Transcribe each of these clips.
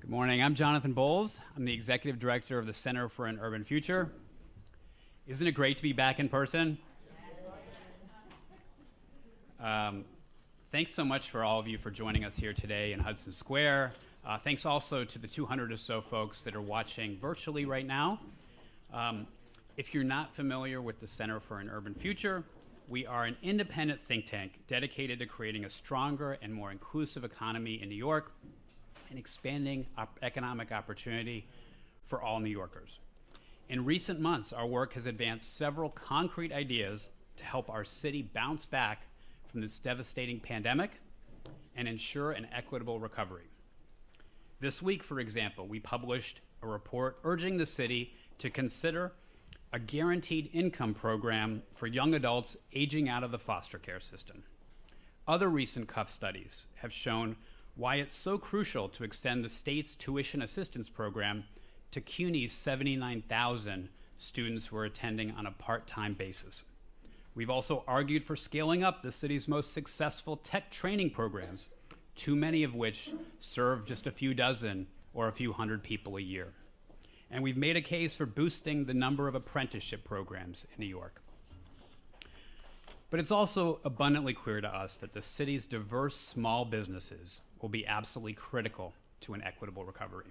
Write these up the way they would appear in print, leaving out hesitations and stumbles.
Good morning. I'm Jonathan Bowles. I'm the Executive Director of the Center for an Urban Future. Isn't it great to be back in person? Thanks so much for all of you for joining us here today in Hudson Square. Thanks also to the 200 or so folks that are watching virtually right now. If you're not familiar with the Center for an Urban Future, we are an independent think tank dedicated to creating a stronger and more inclusive economy in New York and expanding economic opportunity for all New Yorkers. In recent months, our work has advanced several concrete ideas to help our city bounce back from this devastating pandemic and ensure an equitable recovery. This week, for example, we published a report urging the city to consider a guaranteed income program for young adults aging out of the foster care system. Other recent CUF studies have shown why it's so crucial to extend the state's tuition assistance program to CUNY's 79,000 students who are attending on a part-time basis. We've also argued for scaling up the city's most successful tech training programs, too many of which serve just a few dozen or a few hundred people a year. And we've made a case for boosting the number of apprenticeship programs in New York. But it's also abundantly clear to us that the city's diverse small businesses will be absolutely critical to an equitable recovery.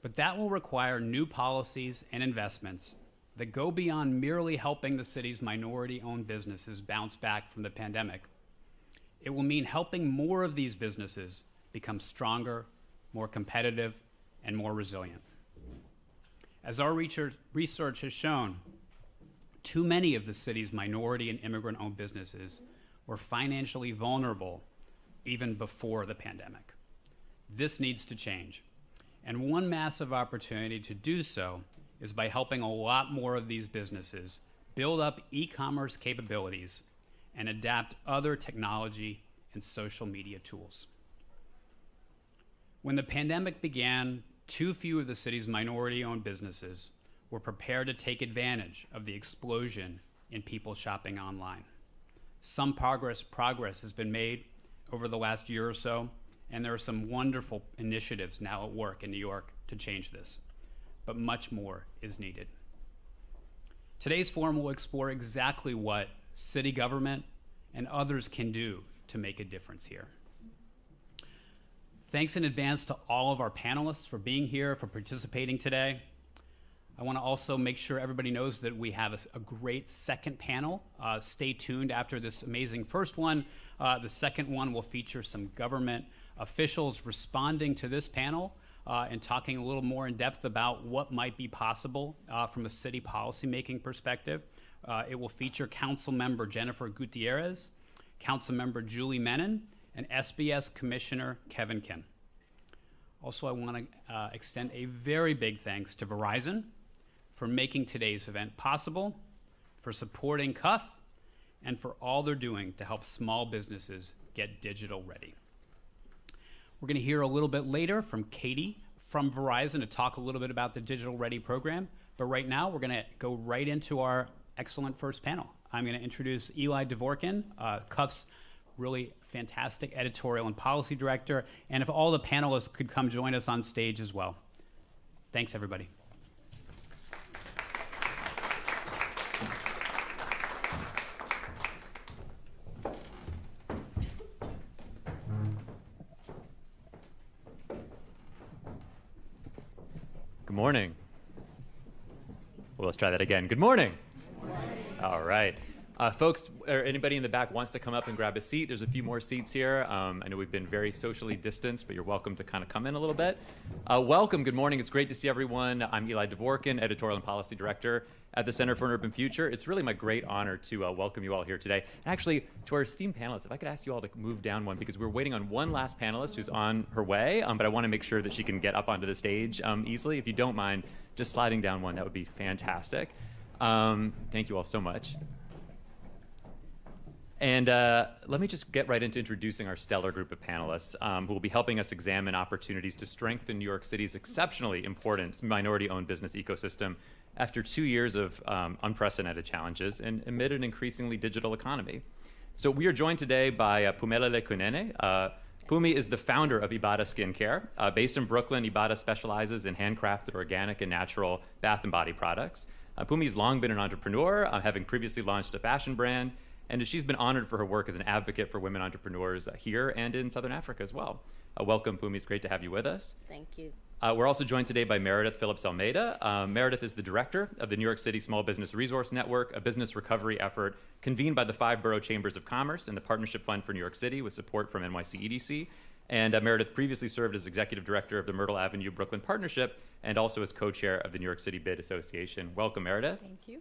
But that will require new policies and investments that go beyond merely helping the city's minority-owned businesses bounce back from the pandemic. It will mean helping more of these businesses become stronger, more competitive, and more resilient. As our research has shown, too many of the city's minority and immigrant-owned businesses were financially vulnerable even before the pandemic. This needs to change. And one massive opportunity to do so is by helping a lot more of these businesses build up e-commerce capabilities and adapt other technology and social media tools. When the pandemic began, too few of the city's minority-owned businesses were prepared to take advantage of the explosion in people shopping online. Some progress has been made over the last year or so, and there are some wonderful initiatives now at work in New York to change this, but much more is needed. Today's forum will explore exactly what city government and others can do to make a difference here. Thanks in advance to all of our panelists for being here, for participating today. I want to also make sure everybody knows that we have a great second panel. Stay tuned after this amazing first one. The second one will feature some government officials responding to this panel and talking a little more in depth about what might be possible from a city policymaking perspective. It will feature Council Member Jennifer Gutiérrez, Council Member Julie Menin, and SBS Commissioner Kevin Kim. Also, I want to extend a very big thanks to Verizon for making today's event possible, for supporting CUF, and for all they're doing to help small businesses get digital ready. We're going to hear a little bit later from Katie from Verizon to talk a little bit about the Digital Ready program, but right now we're going to go right into our excellent first panel. I'm going to introduce Eli Dvorkin, CUF's really fantastic editorial and policy director, and if all the panelists could come join us on stage as well. Thanks, everybody. Good morning. Well, let's try that again. Good morning. Good morning. All right. Folks, or anybody in the back wants to come up and grab a seat, there's a few more seats here. I know we've been very socially distanced, but you're welcome to kind of come in a little bit. Welcome. Good morning. It's great to see everyone. I'm Eli Dvorkin, Editorial and Policy Director at the Center for an Urban Future. It's really my great honor to welcome you all here today. And actually, to our esteemed panelists, if I could ask you all to move down one, because we're waiting on one last panelist who's on her way, but I want to make sure that she can get up onto the stage easily. If you don't mind just sliding down one, that would be fantastic. Thank you all so much. And let me just get right into introducing our stellar group of panelists who will be helping us examine opportunities to strengthen New York City's exceptionally important minority-owned business ecosystem after 2 years of unprecedented challenges and amid an increasingly digital economy. So we are joined today by Pumela Lekunene, Pumi is the founder of Ibotta Skincare. Based in Brooklyn, Ibotta specializes in handcrafted, organic, and natural bath and body products. Pumi's long been an entrepreneur, having previously launched a fashion brand, and she's been honored for her work as an advocate for women entrepreneurs here and in Southern Africa as well. Welcome, Pumi. It's great to have you with us. Thank you. We're also joined today by Meredith Phillips Almeida. Meredith is the director of the New York City Small Business Resource Network, a business recovery effort convened by the 5 borough chambers of commerce and the Partnership Fund for New York City with support from NYC EDC. And Meredith previously served as executive director of the Myrtle Avenue Brooklyn Partnership and also as co-chair of the New York City Bid Association. Welcome, Meredith. Thank you.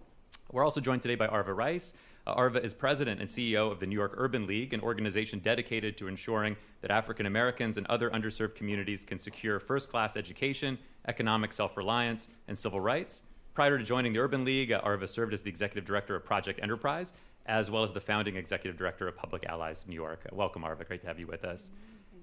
We're also joined today by Arva Rice. Arva is president and CEO of the New York Urban League, an organization dedicated to ensuring that African Americans and other underserved communities can secure first-class education, economic self-reliance, and civil rights. Prior to joining the Urban League, Arva served as the executive director of Project Enterprise, as well as the founding executive director of Public Allies New York. Welcome, Arva. Great to have you with us.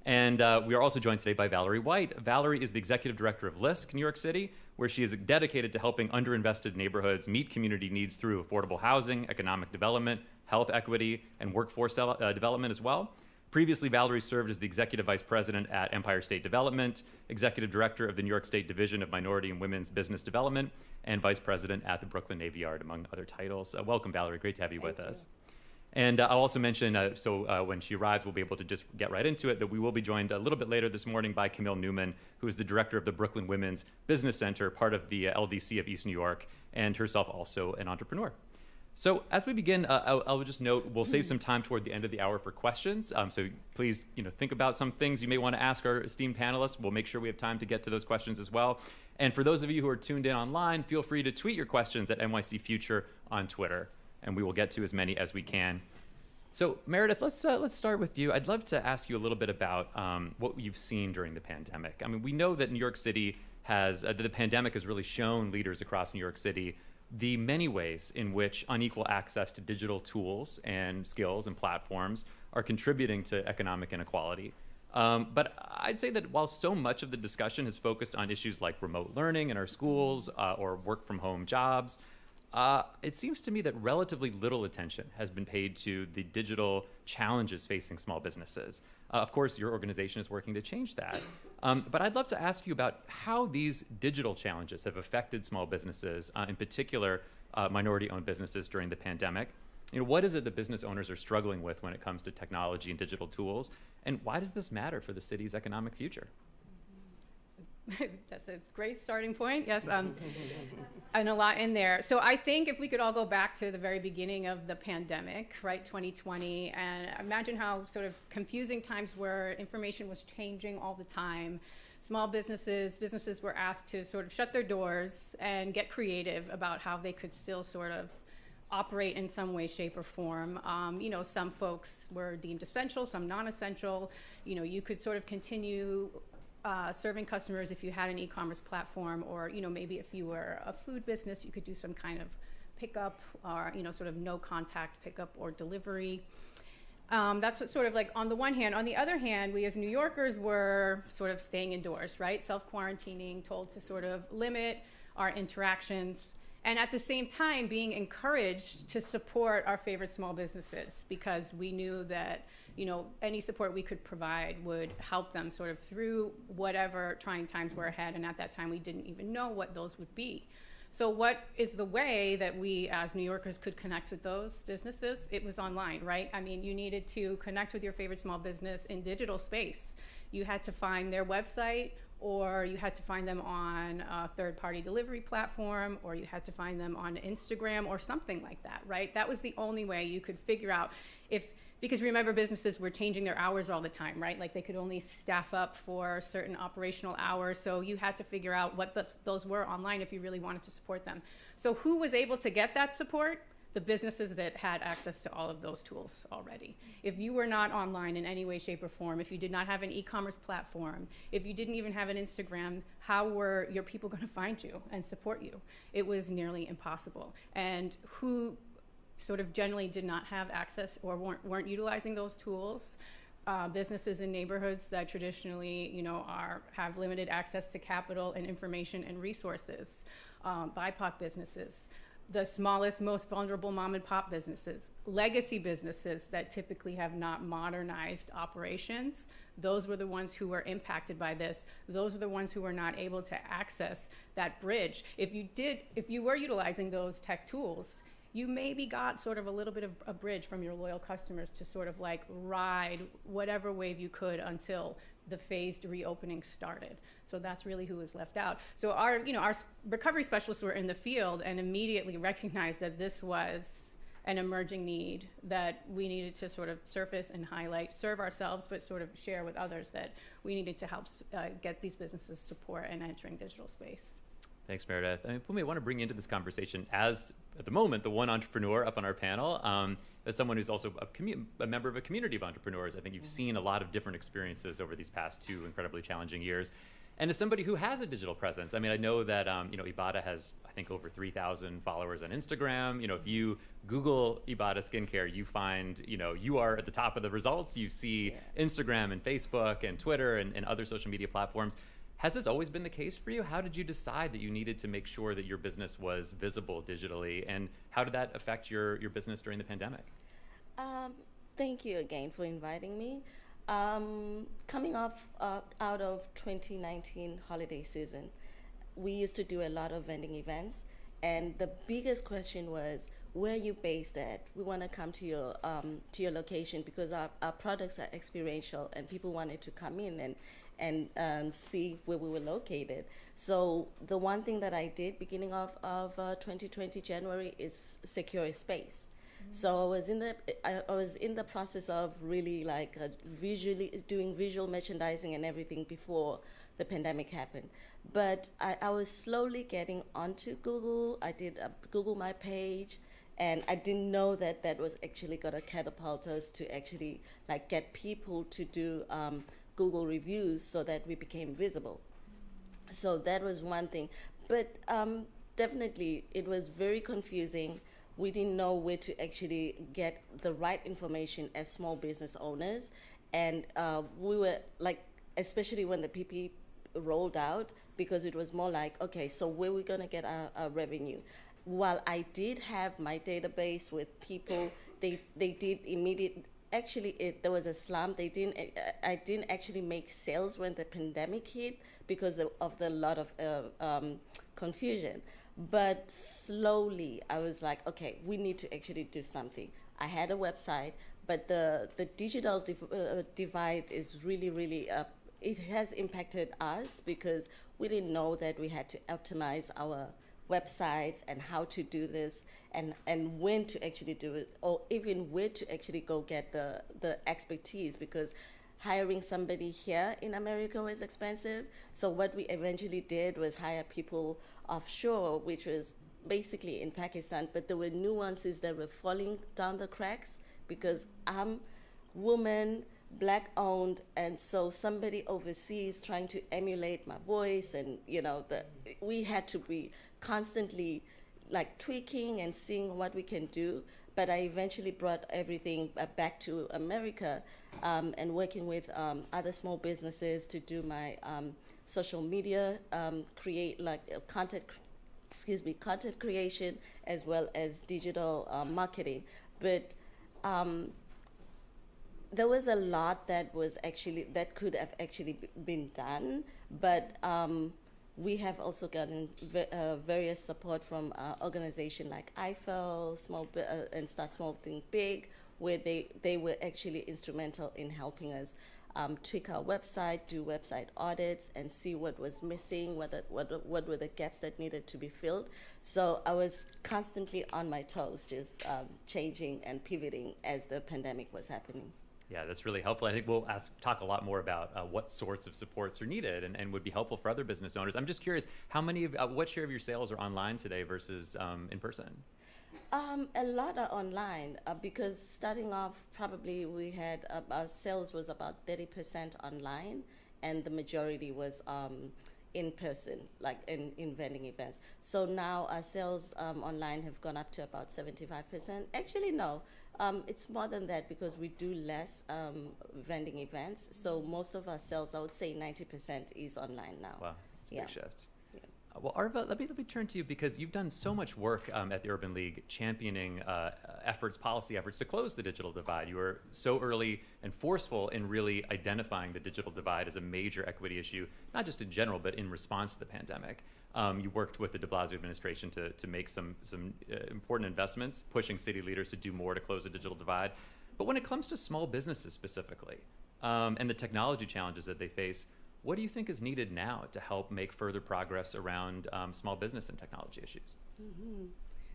And we are also joined today by Valerie White. Valerie is the executive director of LISC, New York City, where she is dedicated to helping underinvested neighborhoods meet community needs through affordable housing, economic development, health equity, and workforce development as well. Previously, Valerie served as the executive vice president at Empire State Development, executive director of the New York State Division of Minority and Women's Business Development, and vice president at the Brooklyn Navy Yard, among other titles. Welcome, Valerie. Great to have you with us. And I'll also mention, when she arrives, we'll be able to just get right into it, that we will be joined a little bit later this morning by Camille Newman, who is the director of the Brooklyn Women's Business Center, part of the LDC of East New York, and herself also an entrepreneur. So as we begin, I'll just note, we'll save some time toward the end of the hour for questions. So please think about some things you may want to ask our esteemed panelists. We'll make sure we have time to get to those questions as well. And for those of you who are tuned in online, feel free to tweet your questions at NYC Future on Twitter, and we will get to as many as we can. So Meredith, let's start with you. I'd love to ask you a little bit about what you've seen during the pandemic. I mean, we know that New York City has, the pandemic has really shown leaders across New York City the many ways in which unequal access to digital tools and skills and platforms are contributing to economic inequality. But I'd say that while so much of the discussion has focused on issues like remote learning in our schools or work from home jobs, it seems to me that relatively little attention has been paid to the digital challenges facing small businesses. Of course, your organization is working to change that. But I'd love to ask you about how these digital challenges have affected small businesses, in particular minority-owned businesses during the pandemic. What is it that business owners are struggling with when it comes to technology and digital tools? And why does this matter for the city's economic future? That's a great starting point. Yes, and a lot in there. So I think if we could all go back to the very beginning of the pandemic, right, 2020, and imagine how sort of confusing times were, information was changing all the time. Small businesses were asked to sort of shut their doors and get creative about how they could still sort of operate in some way, shape, or form. Some folks were deemed essential, some non-essential. You could sort of continue serving customers if you had an e-commerce platform, or maybe if you were a food business, you could do some kind of pickup or sort of no contact pickup or delivery. That's what sort of like on the one hand. On the other hand, we as New Yorkers were sort of staying indoors, right? Self-quarantining, told to sort of limit our interactions, and at the same time being encouraged to support our favorite small businesses, because we knew that any support we could provide would help them sort of through whatever trying times were ahead. And at that time, we didn't even know what those would be. So what is the way that we as New Yorkers could connect with those businesses? It was online, right? I mean, you needed to connect with your favorite small business in digital space. You had to find their website, or you had to find them on a third-party delivery platform, or you had to find them on Instagram or something like that, right? That was the only way you could figure out because remember, businesses were changing their hours all the time, right? Like they could only staff up for certain operational hours. So you had to figure out what those were online if you really wanted to support them. So who was able to get that support? The businesses that had access to all of those tools already. If you were not online in any way, shape, or form, if you did not have an e-commerce platform, if you didn't even have an Instagram, how were your people going to find you and support you? It was nearly impossible. And who sort of generally did not have access or weren't utilizing those tools? Businesses in neighborhoods that traditionally, have limited access to capital and information and resources, BIPOC businesses. the smallest, most vulnerable mom and pop businesses, legacy businesses that typically have not modernized operations. Those were the ones who were impacted by this. Those are the ones who were not able to access that bridge. If you were utilizing those tech tools, you maybe got sort of a little bit of a bridge from your loyal customers to sort of like ride whatever wave you could until the phased reopening started. So that's really who was left out. So our recovery specialists were in the field and immediately recognized that this was an emerging need that we needed to sort of surface and highlight, serve ourselves, but sort of share with others that we needed to help get these businesses support in entering digital space. Thanks, Meredith. I mean, Pumi, I want to bring you into this conversation as, at the moment, the one entrepreneur up on our panel. As someone who's also a member of a community of entrepreneurs, I think you've seen a lot of different experiences over these past 2 incredibly challenging years. And as somebody who has a digital presence, I mean, I know that Ibotta has, I think, over 3,000 followers on Instagram. If you Google Ibotta skincare, you find, you are at the top of the results. You see Instagram and Facebook and Twitter and other social media platforms. Has this always been the case for you? How did you decide that you needed to make sure that your business was visible digitally? And how did that affect your business during the pandemic? Thank you again for inviting me. Coming off out of 2019 holiday season, we used to do a lot of vending events. And the biggest question was, where are you based at? We want to come to your location because our products are experiential and people wanted to come in and see where we were located. So the one thing that I did beginning of 2020 January is secure a space. So I was in the process of really like visually doing visual merchandising and everything before the pandemic happened. But I was slowly getting onto Google. I did Google my page, and I didn't know that was actually going to catapult us to actually like get people to do Google reviews so that we became visible. So that was one thing. But definitely it was very confusing. We didn't know where to actually get the right information as small business owners. And we were like, especially when the PP rolled out, because it was more like, okay, so where are we gonna get our revenue? While I did have my database with people, they did immediate. Actually, there was a slump. I didn't actually make sales when the pandemic hit because of the lot of confusion. But slowly, I was like, okay, we need to actually do something. I had a website, but the digital divide is really, really, it has impacted us because we didn't know that we had to optimize our websites and how to do this and when to actually do it, or even where to actually go get the expertise, because hiring somebody here in America was expensive. So what we eventually did was hire people offshore, which was basically in Pakistan, but there were nuances that were falling down the cracks because I'm woman, Black owned, and so somebody overseas trying to emulate my voice, and we had to be constantly like tweaking and seeing what we can do. But I eventually brought everything back to America and working with other small businesses to do my social media, create like content creation as well as digital marketing. But there was a lot that could have actually been done, but we have also gotten various support from organizations like IFEL, and Start Small Think Big, where they were actually instrumental in helping us tweak our website, do website audits, and see what was missing, what were the gaps that needed to be filled. So I was constantly on my toes, just changing and pivoting as the pandemic was happening. Yeah, that's really helpful. I think we'll talk a lot more about what sorts of supports are needed and would be helpful for other business owners. I'm just curious, what share of your sales are online today versus in person? A lot are online because starting off, probably we had our sales was about 30% online, and the majority was in person, like in vending events. So now our sales online have gone up to about 75%. Actually, no. It's more than that because we do less vending events. So most of our sales, I would say 90% is online now. Wow, it's a big shift. Yeah. Well, Arva, let me turn to you because you've done so much work at the Urban League championing policy efforts to close the digital divide. You were so early and forceful in really identifying the digital divide as a major equity issue, not just in general, but in response to the pandemic. You worked with the de Blasio administration to make some important investments, pushing city leaders to do more to close the digital divide. But when it comes to small businesses specifically, and the technology challenges that they face, what do you think is needed now to help make further progress around small business and technology issues? Mm-hmm.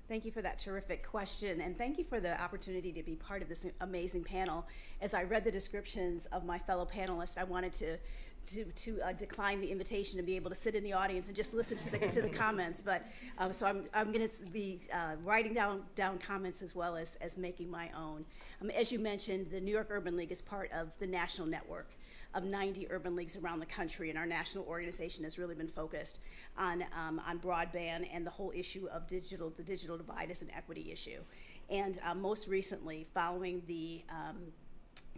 Thank you for that terrific question, and thank you for the opportunity to be part of this amazing panel. As I read the descriptions of my fellow panelists, I wanted to decline the invitation to be able to sit in the audience and just listen to the comments. But so I'm going to be writing down comments as well as making my own. As you mentioned, the New York Urban League is part of the national network of 90 urban leagues around the country, and our national organization has really been focused on broadband and the whole issue of the digital divide as an equity issue. And most recently, following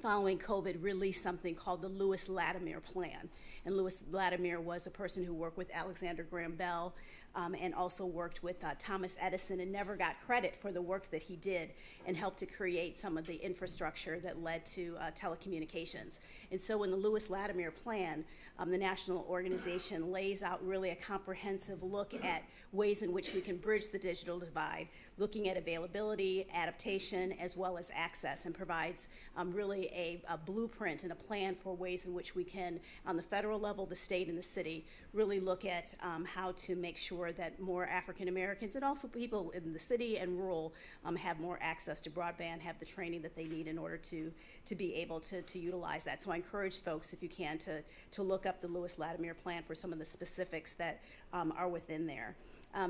COVID, released something called the Lewis Latimer Plan. And Lewis Latimer was a person who worked with Alexander Graham Bell and also worked with Thomas Edison, and never got credit for the work that he did and helped to create some of the infrastructure that led to telecommunications. And so in the Lewis Latimer Plan, the national organization lays out really a comprehensive look at ways in which we can bridge the digital divide, looking at availability, adaptation, as well as access, and provides really a blueprint and a plan for ways in which we can, on the federal level, the state, and the city, really look at how to make sure that more African Americans and also people in the city and rural have more access to broadband, have the training that they need in order to be able to utilize that. So I encourage folks, if you can, to look up the Lewis Latimer Plan for some of the specifics that are within there.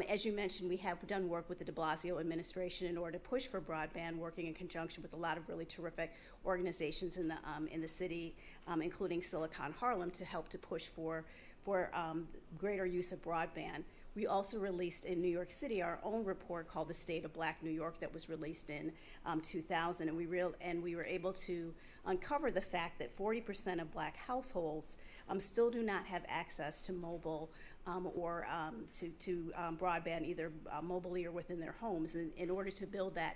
As you mentioned, we have done work with the de Blasio administration in order to push for broadband, working in conjunction with a lot of really terrific organizations in the city, including Silicon Harlem, to help to push for greater use of broadband. We also released in New York City our own report called The State of Black New York that was released in 2000, and we were able to uncover the fact that 40% of Black households still do not have access to mobile or to broadband, either mobilely or within their homes. And in order to build that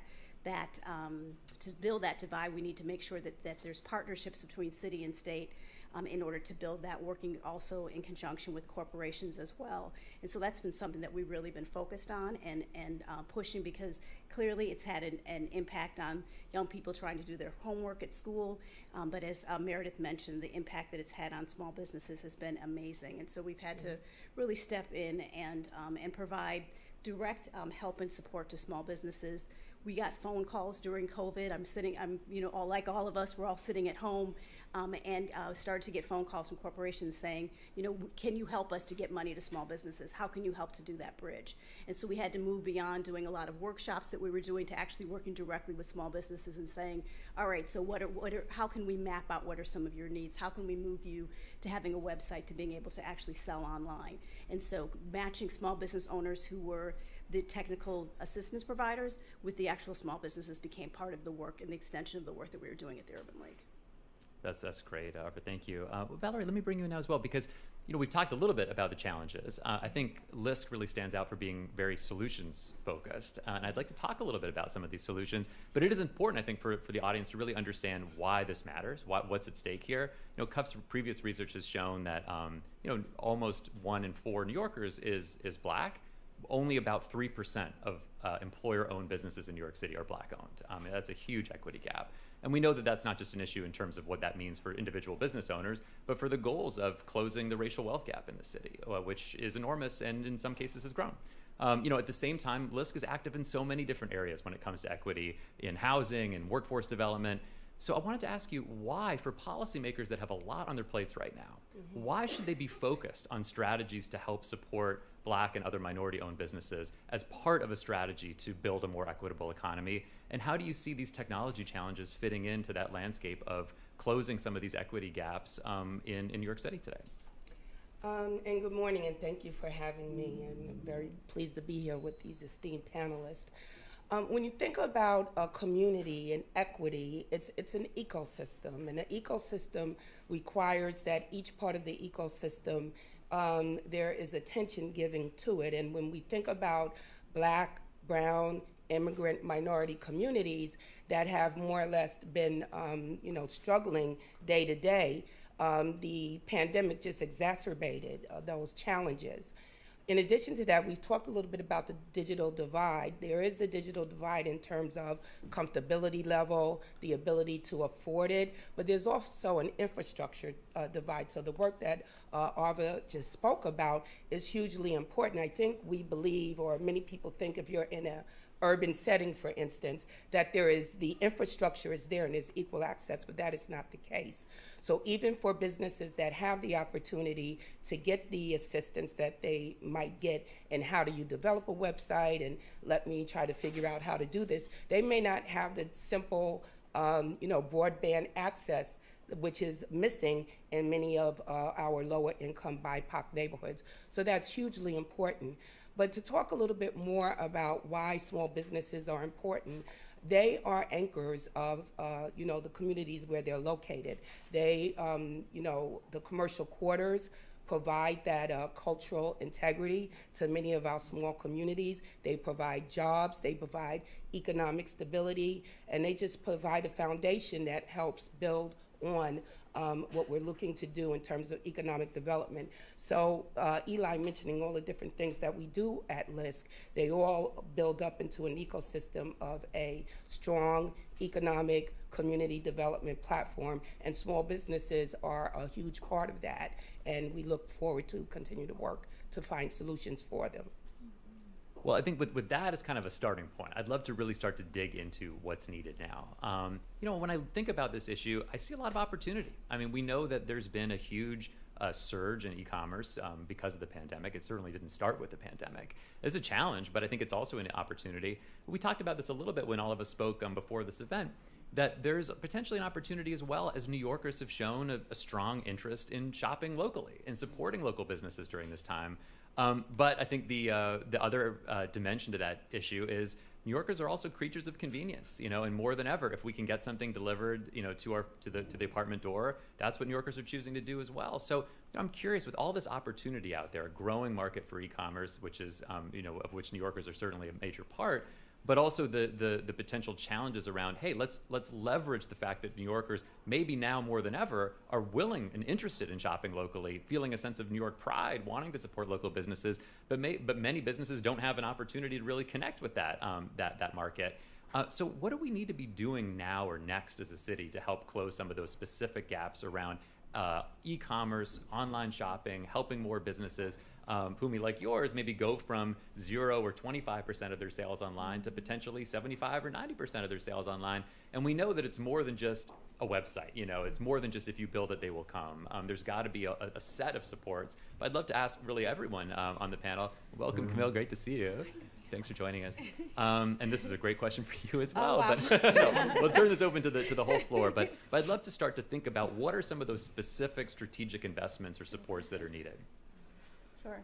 divide, we need to make sure that there's partnerships between city and state in order to build that, working also in conjunction with corporations as well. And so that's been something that we've really been focused on and pushing, because clearly it's had an impact on young people trying to do their homework at school. But as Meredith mentioned, the impact that it's had on small businesses has been amazing. And so we've had to really step in and provide direct help and support to small businesses. We got phone calls during COVID. Like all of us, we're all sitting at home and started to get phone calls from corporations saying, can you help us to get money to small businesses? How can you help to do that bridge? And so we had to move beyond doing a lot of workshops that we were doing to actually working directly with small businesses and saying, all right, so how can we map out what are some of your needs? How can we move you to having a website, to being able to actually sell online? And so matching small business owners who were the technical assistance providers with the actual small businesses became part of the work and the extension of the work that we were doing at the Urban League. That's great, Arva. Thank you. Valerie, let me bring you in now as well, because we've talked a little bit about the challenges. I think LISC really stands out for being very solutions focused, and I'd like to talk a little bit about some of these solutions. But it is important, I think, for the audience to really understand why this matters, what's at stake here. CUF's previous research has shown that almost 1 in 4 New Yorkers is Black. Only about 3% of employer-owned businesses in New York City are Black-owned. That's a huge equity gap. And we know that that's not just an issue in terms of what that means for individual business owners, but for the goals of closing the racial wealth gap in the city, which is enormous and in some cases has grown. At the same time, LISC is active in so many different areas when it comes to equity in housing and workforce development. So I wanted to ask you why, for policymakers that have a lot on their plates right now, why should they be focused on strategies to help support Black and other minority-owned businesses as part of a strategy to build a more equitable economy? And how do you see these technology challenges fitting into that landscape of closing some of these equity gaps in New York City today? And good morning, and thank you for having me. And I'm very pleased to be here with these esteemed panelists. When you think about a community and equity, it's an ecosystem, and an ecosystem requires that each part of the ecosystem there is attention given to it. And when we think about Black, brown, immigrant, minority communities that have more or less been, struggling day to day, the pandemic just exacerbated those challenges. In addition to that, we've talked a little bit about the digital divide. There is the digital divide in terms of comfortability level, the ability to afford it, but there's also an infrastructure divide. So the work that Arva just spoke about is hugely important. I think we believe, or many people think, if you're in a urban setting, for instance, that there is the infrastructure is there and there's equal access, but that is not the case. So even for businesses that have the opportunity to get the assistance that they might get, and how do you develop a website and let me try to figure out how to do this, they may not have the simple, broadband access, which is missing in many of our lower income BIPOC neighborhoods. So that's hugely important. But to talk a little bit more about why small businesses are important, they are anchors of, the communities where they're located. They, the commercial quarters provide that cultural integrity to many of our small communities. They provide jobs, they provide economic stability, and they just provide a foundation that helps build on what we're looking to do in terms of economic development. So Eli mentioning all the different things that we do at LISC, they all build up into an ecosystem of a strong economic community development platform, and small businesses are a huge part of that, and we look forward to continue to work to find solutions for them. Well, I think with that as kind of a starting point, I'd love to really start to dig into what's needed now. When I think about this issue, I see a lot of opportunity. I mean, we know that there's been a huge surge in e-commerce because of the pandemic. It certainly didn't start with the pandemic. It's a challenge, but I think it's also an opportunity. We talked about this a little bit when all of us spoke before this event, that there's potentially an opportunity as well, as New Yorkers have shown a strong interest in shopping locally and supporting local businesses during this time. But I think the other dimension to that issue is New Yorkers are also creatures of convenience, and more than ever, if we can get something delivered, to the apartment door, that's what New Yorkers are choosing to do as well. So I'm curious, with all this opportunity out there, a growing market for e-commerce, which is, of which New Yorkers are certainly a major part, but also the potential challenges around, hey, let's leverage the fact that New Yorkers, maybe now more than ever, are willing and interested in shopping locally, feeling a sense of New York pride, wanting to support local businesses, but many businesses don't have an opportunity to really connect with that market. So what do we need to be doing now or next as a city to help close some of those specific gaps around e-commerce, online shopping, helping more businesses whom, like yours, maybe go from 0 or 25% of their sales online to potentially 75 or 90% of their sales online. And we know that it's more than just a website. It's more than just if you build it, they will come. There's got to be a set of supports. But I'd love to ask really everyone on the panel. Welcome, Camille. Great to see you. Thanks for joining us. And this is a great question for you as well. Oh, wow. But we'll turn this open to the whole floor. But I'd love to start to think about what are some of those specific strategic investments or supports that are needed. Sure.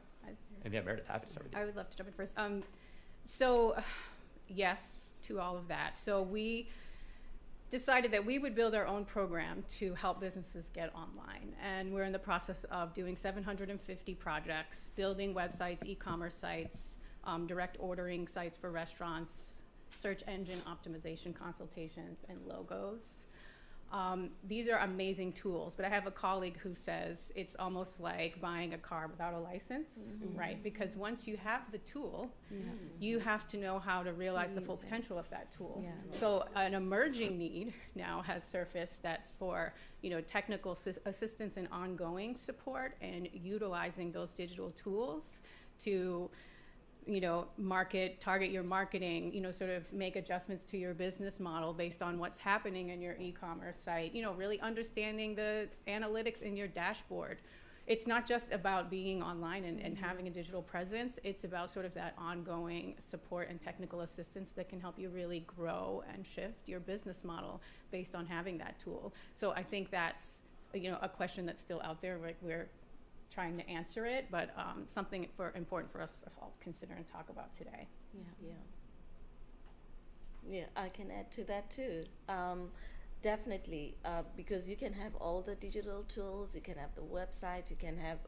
And yeah, Meredith, happy to start with you. I would love to jump in first. So yes to all of that. So we decided that we would build our own program to help businesses get online. And we're in the process of doing 750 projects, building websites, e-commerce sites, direct ordering sites for restaurants, search engine optimization consultations, and logos. These are amazing tools, but I have a colleague who says it's almost like buying a car without a license, right? Because once you have the tool, you have to know how to realize the full potential of that tool. Yeah. So an emerging need now has surfaced that's for technical assistance and ongoing support, and utilizing those digital tools to target your marketing, sort of make adjustments to your business model based on what's happening in your e-commerce site, really understanding the analytics in your dashboard. It's not just about being online and having a digital presence. It's about sort of that ongoing support and technical assistance that can help you really grow and shift your business model based on having that tool. So I think that's, a question that's still out there. We're trying to answer it, but something important for us to all consider and talk about today. Yeah, I can add to that too. Definitely, because you can have all the digital tools, you can have the website, you can have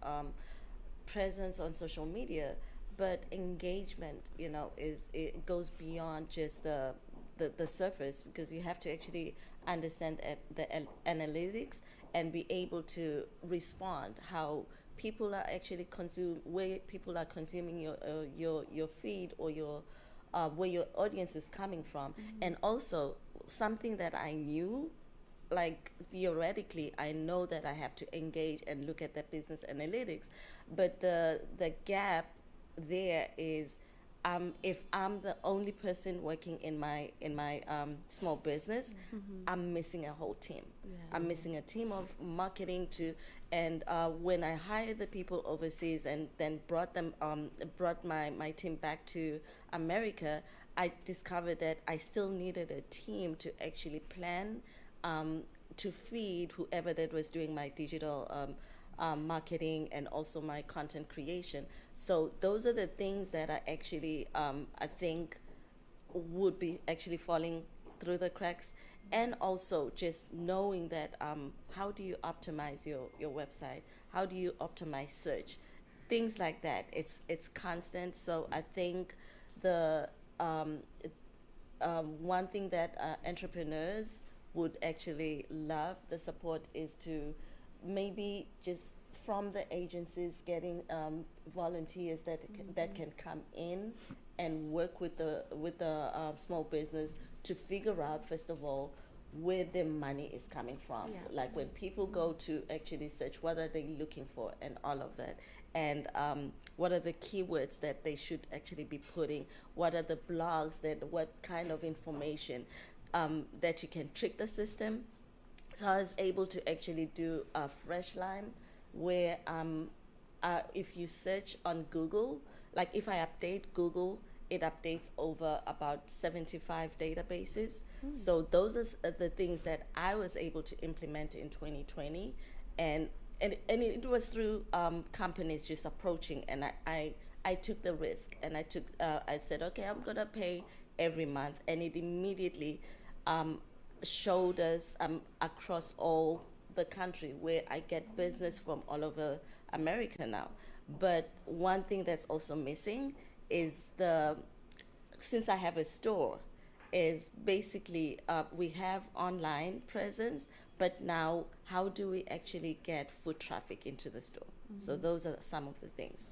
presence on social media, but engagement, it goes beyond just the surface, because you have to actually understand the analytics and be able to respond how people are actually where people are consuming your feed, or your where your audience is coming from. And also something that I knew, like theoretically, I know that I have to engage and look at the business analytics, but the gap there is, if I'm the only person working in my small business, I'm missing a whole team. Yeah. I'm missing a team of marketing and when I hired the people overseas and then brought my team back to America, I discovered that I still needed a team to actually plan, to feed whoever that was doing my digital marketing and also my content creation. So those are the things that are actually, I think, would be actually falling through the cracks. And also just knowing that, how do you optimize your website? How do you optimize search? Things like that. It's constant. So I think the one thing that entrepreneurs would actually love the support is to maybe just from the agencies getting volunteers that can come in and work with the small business to figure out, first of all, where their money is coming from. Yeah. Like when people go to actually search, what are they looking for, and all of that, and what are the keywords that they should actually be putting, what are the blogs, what kind of information that you can trick the system. So I was able to actually do a fresh line where if you search on Google, like if I update Google, it updates over about 75 databases. So those are the things that I was able to implement in 2020. And it was through companies just approaching, and I took the risk, and I said, okay, I'm gonna pay every month, and it immediately showed us across all the country, where I get business from all over America now. But one thing that's also missing is since I have a store, is basically we have online presence, but now how do we actually get foot traffic into the store? So those are some of the things.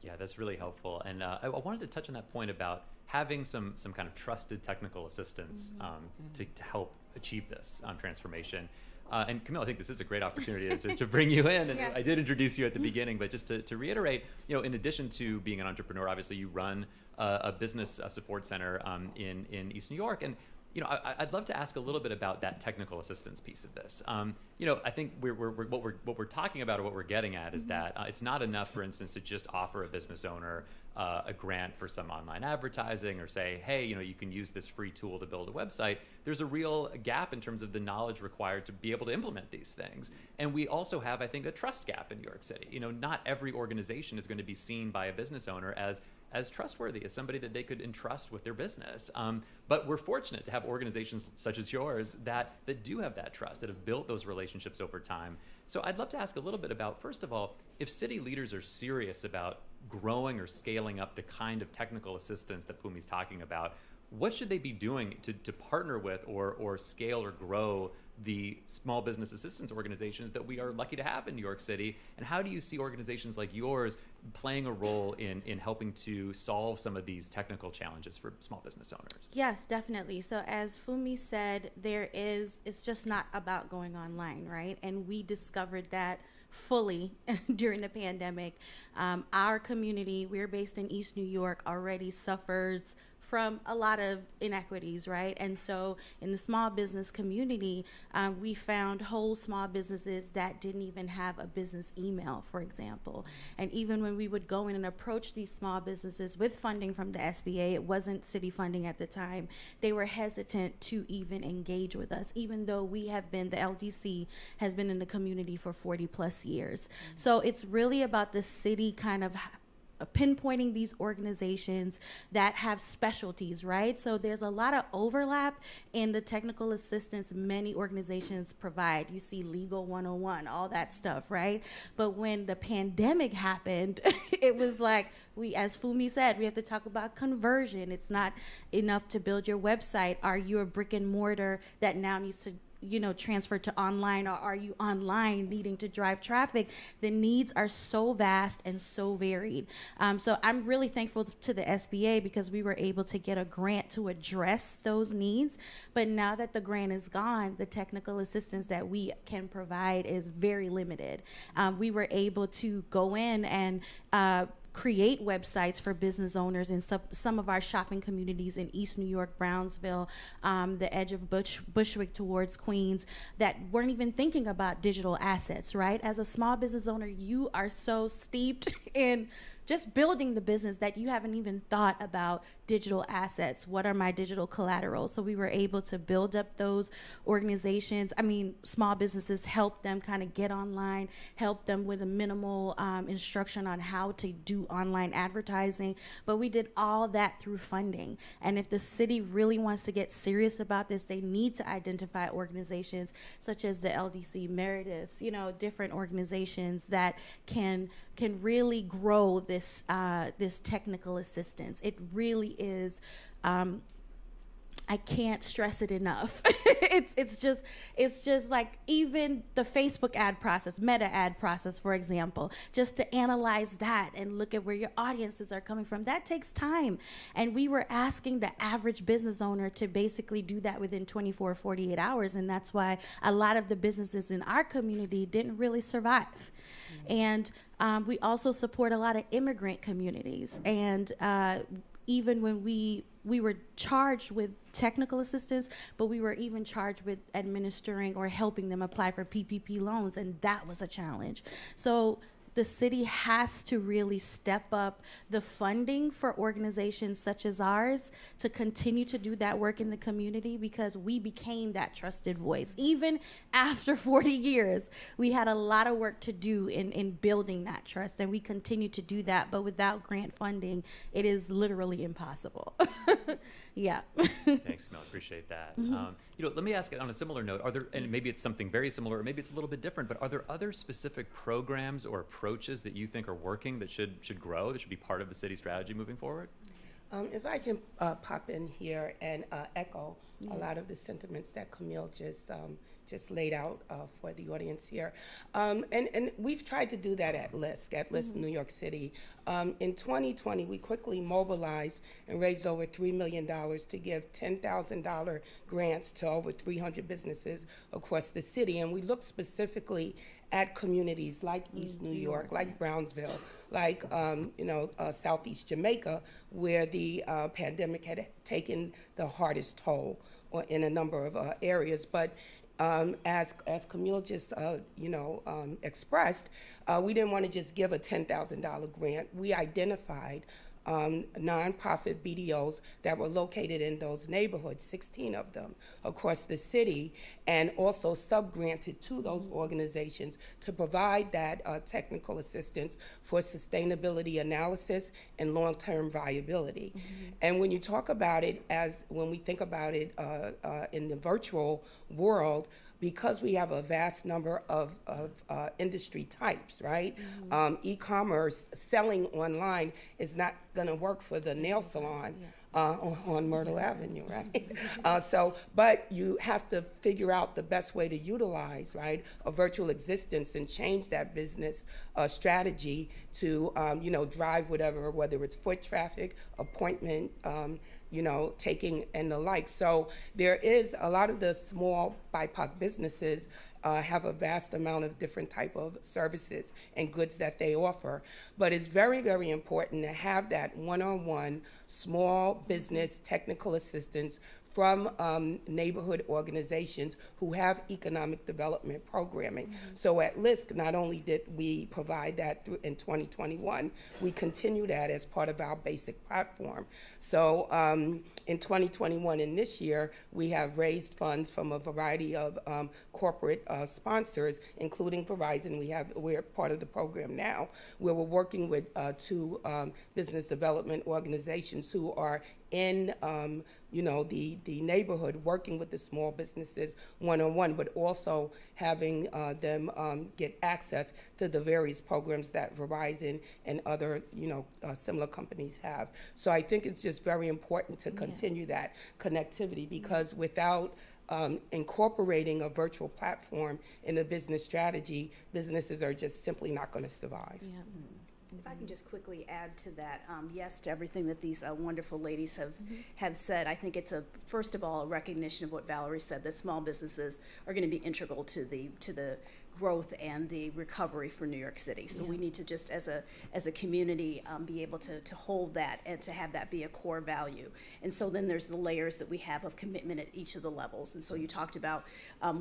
Yeah, that's really helpful. And I wanted to touch on that point about having some kind of trusted technical assistance to help achieve this transformation. And Camille, I think this is a great opportunity to bring you in. And Yeah. I did introduce you at the beginning, but just to reiterate, in addition to being an entrepreneur, obviously you run a business support center in East New York. And I'd love to ask a little bit about that technical assistance piece of this. I think what we're talking about, or what we're getting at, is that it's not enough, for instance, to just offer a business owner a grant for some online advertising, or say, hey, you can use this free tool to build a website. There's a real gap in terms of the knowledge required to be able to implement these things. And we also have, I think, a trust gap in New York City. Not every organization is going to be seen by a business owner as trustworthy, as somebody that they could entrust with their business. But we're fortunate to have organizations such as yours that do have that trust, that have built those relationships over time. So I'd love to ask a little bit about, first of all, if city leaders are serious about growing or scaling up the kind of technical assistance that Pumi's talking about, what should they be doing to partner with or scale or grow the small business assistance organizations that we are lucky to have in New York City? And how do you see organizations like yours playing a role in helping to solve some of these technical challenges for small business owners? Yes, definitely. So as Fumi said, it's just not about going online, right? And we discovered that fully during the pandemic. Our community, we're based in East New York, already suffers from a lot of inequities, right? And so in the small business community, we found whole small businesses that didn't even have a business email, for example. And even when we would go in and approach these small businesses with funding from the SBA, it wasn't city funding at the time, they were hesitant to even engage with us, even though the LDC has been in the community for 40 plus years. So it's really about the city kind of pinpointing these organizations that have specialties, right? So there's a lot of overlap in the technical assistance many organizations provide. You see Legal 101, all that stuff, right? But when the pandemic happened, it was like, as Fumi said, we have to talk about conversion. It's not enough to build your website. Are you a brick and mortar that now needs to transfer to online, or are you online needing to drive traffic? The needs are so vast and so varied. So I'm really thankful to the SBA because we were able to get a grant to address those needs. But now that the grant is gone, the technical assistance that we can provide is very limited. We were able to go in and create websites for business owners in some of our shopping communities in East New York, Brownsville, the edge of Bushwick towards Queens, that weren't even thinking about digital assets, right? As a small business owner, you are so steeped in just building the business that you haven't even thought about digital assets. What are my digital collateral? So we were able to build up those organizations. I mean, small businesses, help them kind of get online, help them with a minimal instruction on how to do online advertising. But we did all that through funding. And if the city really wants to get serious about this, they need to identify organizations such as the LDC, Meredith, different organizations that can really grow this technical assistance. It really is. I can't stress it enough. It's just like even the Facebook ad process, Meta ad process, for example, just to analyze that and look at where your audiences are coming from. That takes time. And we were asking the average business owner to basically do that within 24, 48 hours. And that's why a lot of the businesses in our community didn't really survive. And we also support a lot of immigrant communities. And even when we were charged with technical assistance, but we were even charged with administering or helping them apply for PPP loans, and that was a challenge. So the city has to really step up the funding for organizations such as ours to continue to do that work in the community, because we became that trusted voice. Even after 40 years, we had a lot of work to do in building that trust, and we continue to do that, but without grant funding, it is literally impossible. Yeah. Thanks, Camille. Appreciate that. Let me ask on a similar note, are there, and maybe it's something very similar, or maybe it's a little bit different, but are there other specific programs or approaches that you think are working that should grow, that should be part of the city strategy moving forward? If I can pop in here and echo a lot of the sentiments that Camille just laid out for the audience here. And we've tried to do that at LISC, New York City. In 2020, we quickly mobilized and raised over $3 million to give $10,000 grants to over 300 businesses across the city. And we looked specifically at communities like East New York, like Brownsville, like Southeast Jamaica, where the pandemic had taken the hardest toll in a number of areas. But as Camille just expressed, we didn't want to just give a $10,000 grant. We identified nonprofit BDOs that were located in those neighborhoods, 16 of them across the city, and also sub-granted to those organizations to provide that technical assistance for sustainability analysis and long-term viability. And when you talk about it, when we think about it in the virtual world, because we have a vast number of industry types, right? E-commerce, selling online is not going to work for the nail salon on Myrtle Avenue, right? But you have to figure out the best way to utilize, right, a virtual existence and change that business strategy to, drive whether it's foot traffic, appointment, taking and the like. So there is a lot of the small BIPOC businesses have a vast amount of different type of services and goods that they offer. But it's very, very important to have that one-on-one small business technical assistance from neighborhood organizations who have economic development programming. So at LISC, not only did we provide that in 2021, we continue that as part of our basic platform. So in 2021 and this year, we have raised funds from a variety of corporate sponsors, including Verizon. We're part of the program now, where we're working with two business development organizations who are in the neighborhood, working with the small businesses one-on-one, but also having them get access to the various programs that Verizon and other similar companies have. So I think it's just very important to continue that connectivity, because without incorporating a virtual platform in a business strategy, businesses are just simply not going to survive. Yeah. If I can just quickly add to that, yes, to everything that these wonderful ladies have said, I think it's first of all, a recognition of what Valerie said, that small businesses are going to be integral to the growth and the recovery for New York City. So we need to just, as a community, be able to hold that and to have that be a core value. And so then there's the layers that we have of commitment at each of the levels. And so you talked about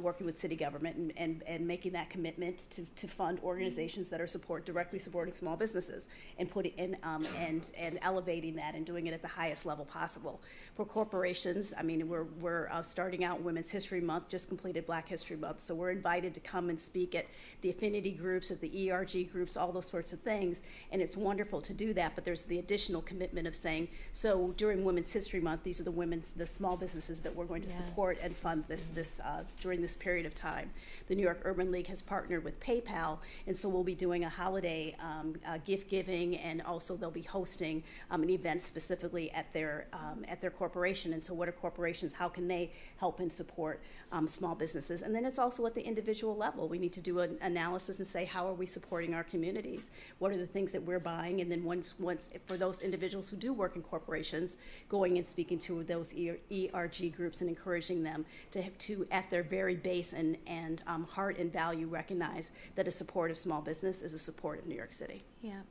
working with city government and making that commitment to fund organizations that are directly supporting small businesses and putting in and elevating that and doing it at the highest level possible. For corporations, I mean, we're starting out Women's History Month, just completed Black History Month, so we're invited to come and speak at the affinity groups, at the ERG groups, all those sorts of things, and it's wonderful to do that, but there's the additional commitment of saying, so during Women's History Month, these are the small businesses that we're going to support and fund during this period of time. The New York Urban League has partnered with PayPal, and so we'll be doing a holiday gift giving, and also they'll be hosting an event specifically at their corporation. And so what are corporations, how can they help and support small businesses? And then it's also at the individual level. We need to do an analysis and say, how are we supporting our communities? What are the things that we're buying? And then once for those individuals who do work in corporations, going and speaking to those ERG groups and encouraging them to at their very base and heart and value, recognize that a support of small business is a support of New York City. Yeah.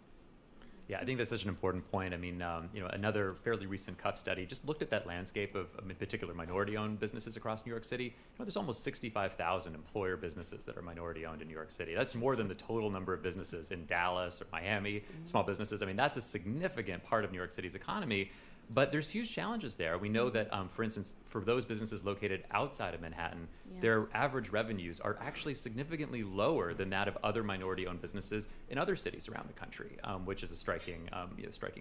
Yeah, I think that's such an important point. I mean, another fairly recent Cuff study just looked at that landscape of, in particular, minority-owned businesses across New York City. There's almost 65,000 employer businesses that are minority-owned in New York City. That's more than the total number of businesses in Dallas or Miami, small businesses. I mean, that's a significant part of New York City's economy. But there's huge challenges there. We know that, for instance, for those businesses located outside of Manhattan, their average revenues are actually significantly lower than that of other minority-owned businesses in other cities around the country, which is a striking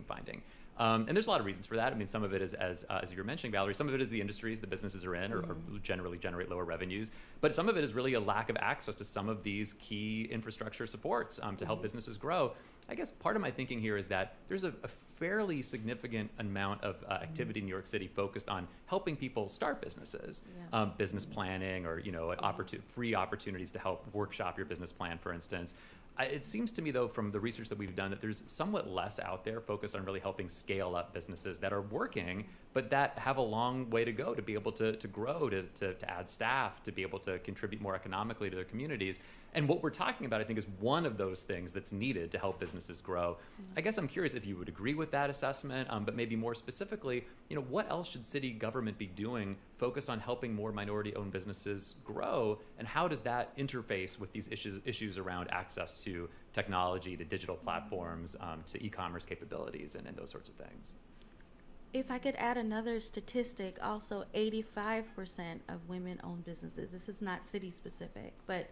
finding. And there's a lot of reasons for that. I mean, some of it is, as you were mentioning, Valerie, some of it is the industries the businesses are in or generally generate lower revenues. But some of it is really a lack of access to some of these key infrastructure supports to help businesses grow. I guess part of my thinking here is that there's a fairly significant amount of activity in New York City focused on helping people start businesses, business planning, or free opportunities to help workshop your business plan, for instance. It seems to me, though, from the research that we've done, that there's somewhat less out there focused on really helping scale up businesses that are working, but that have a long way to go to be able to grow, to add staff, to be able to contribute more economically to their communities. And what we're talking about, I think, is one of those things that's needed to help businesses grow. I guess I'm curious if you would agree with that assessment, but maybe more specifically, what else should city government be doing focused on helping more minority-owned businesses grow, and how does that interface with these issues around access to technology, to digital platforms, to e-commerce capabilities, and those sorts of things? If I could add another statistic, also 85% of women-owned businesses, this is not city-specific, but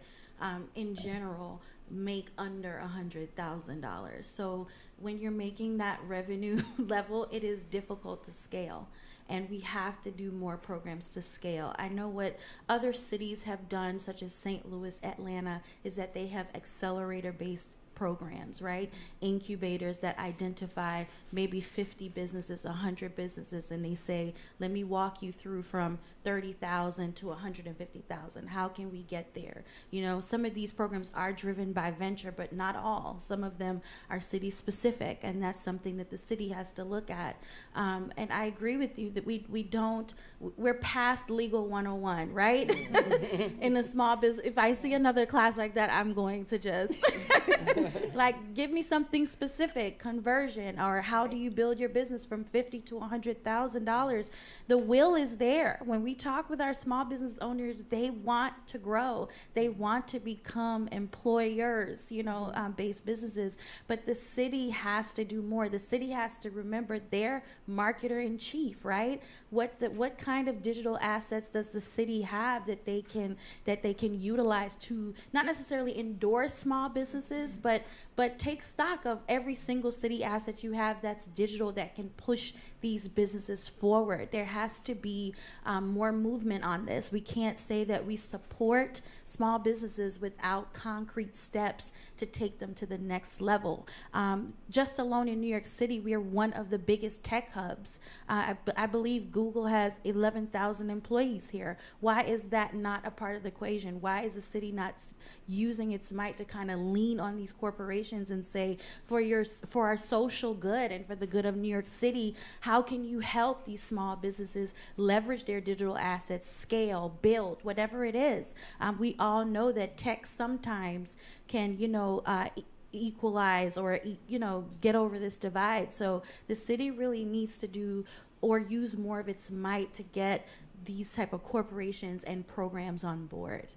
in general, make under $100,000. So when you're making that revenue level, it is difficult to scale. And we have to do more programs to scale. I know what other cities have done, such as St. Louis, Atlanta, is that they have accelerator-based programs, right? Incubators that identify maybe 50 businesses, 100 businesses, and they say, let me walk you through from 30,000 to 150,000. How can we get there? Some of these programs are driven by venture, but not all. Some of them are city specific, and that's something that the city has to look at. And I agree with you that we're past legal 101, right? In a small business, if I see another class like that, I'm going to just give me something specific, conversion, or how do you build your business from $50,000 to $100,000? The will is there. When we talk with our small business owners, they want to grow. They want to become employers, based businesses. But the city has to do more. The city has to remember their marketer in chief, right? what kind of digital assets does the city have that they can utilize to not necessarily endorse small businesses, but take stock of every single city asset you have that's digital that can push these businesses forward. There has to be more movement on this. We can't say that we support small businesses without concrete steps to take them to the next level. Just alone in New York City, we are one of the biggest tech hubs. I believe Google has 11,000 employees here. Why is that not a part of the equation? Why is the city not using its might to kind of lean on these corporations and say, for our social good and for the good of New York City, how can you help these small businesses leverage their digital assets, scale, build, whatever it is? We all know that tech sometimes can, equalize or, get over this divide. So the city really needs to do or use more of its might to get these type of corporations and programs on board.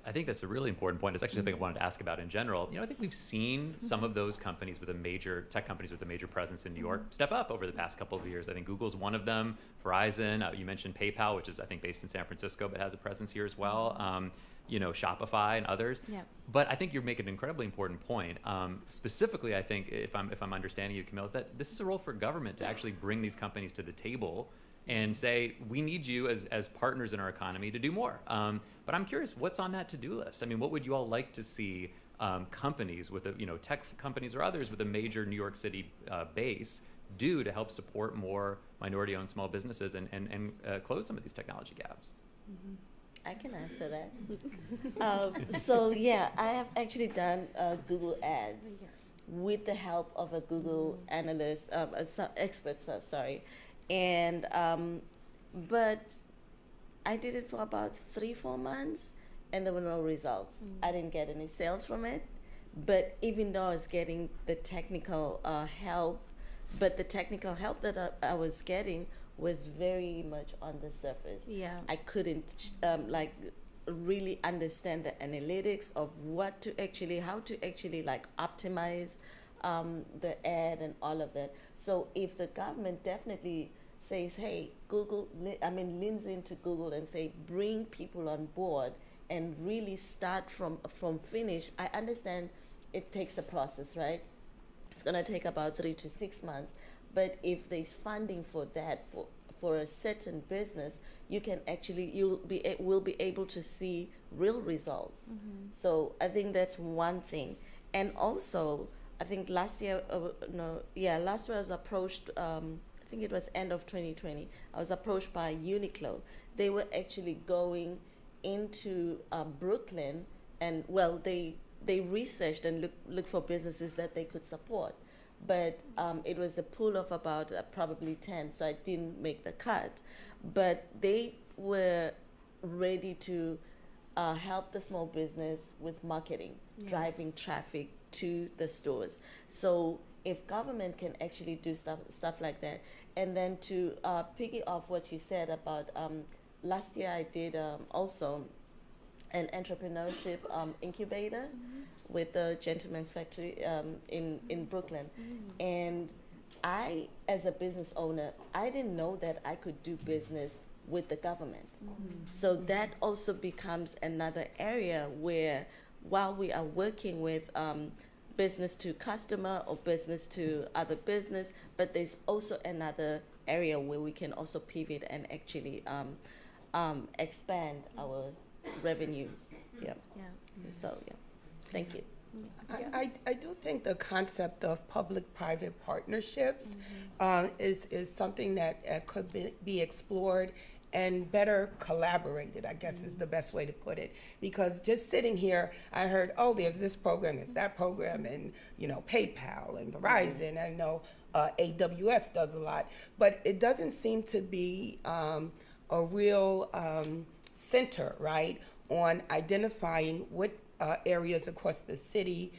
I think that's a really important point. It's actually something I wanted to ask about in general. I think we've seen some of those companies with tech companies with a major presence in New York step up over the past couple of years. I think Google's one of them, Verizon, you mentioned PayPal, which is I think based in San Francisco, but has a presence here as well. Shopify and others. Yep. But I think you're making an incredibly important point. Specifically, I think if I'm understanding you, Camille, is that this is a role for government to actually bring these companies to the table and say, we need you as partners in our economy to do more. But I'm curious, what's on that to-do list? I mean, what would you all like to see companies with, tech companies or others with a major New York City base do to help support more minority-owned small businesses and close some of these technology gaps? Mm-hmm. I can answer that. I have actually done Google Ads with the help of a Google analyst, experts, and but I did it for about 3-4 months, and there were no results. I didn't get any sales from it, but even though I was getting the technical help, but the technical help that I was getting was very much on the surface. Yeah, I couldn't really understand the analytics of how to actually optimize the ad and all of that. So if the government definitely says, hey, leans into Google and say, bring people on board and really start from finish. I understand it takes a process, right? It's gonna take about 3 to 6 months. But if there's funding for that, for a certain business, will be able to see real results. Mm-hmm. So I think that's one thing. And also, I think last year I was approached, I think it was end of 2020, I was approached by Uniqlo. They were actually going into Brooklyn, and they researched and looked for businesses that they could support. But it was a pool of about probably 10, so I didn't make the cut. But they were ready to help the small business with marketing, driving traffic to the stores. So if government can actually do stuff like that, and then to piggy off what you said about last year, I did also an entrepreneurship incubator with the Gentleman's Factory in Brooklyn. And I, as a business owner, I didn't know that I could do business with the government. So that also becomes another area where, while we are working with business to customer or business to other business, but there's also another area where we can also pivot and actually expand our revenues. Thank you. I do think the concept of public-private partnerships is something that could be explored and better collaborated, I guess is the best way to put it. Because just sitting here, I heard, there's this program, there's that program, and PayPal and Verizon. I know AWS does a lot, but it doesn't seem to be a real center, right, on identifying what areas across the city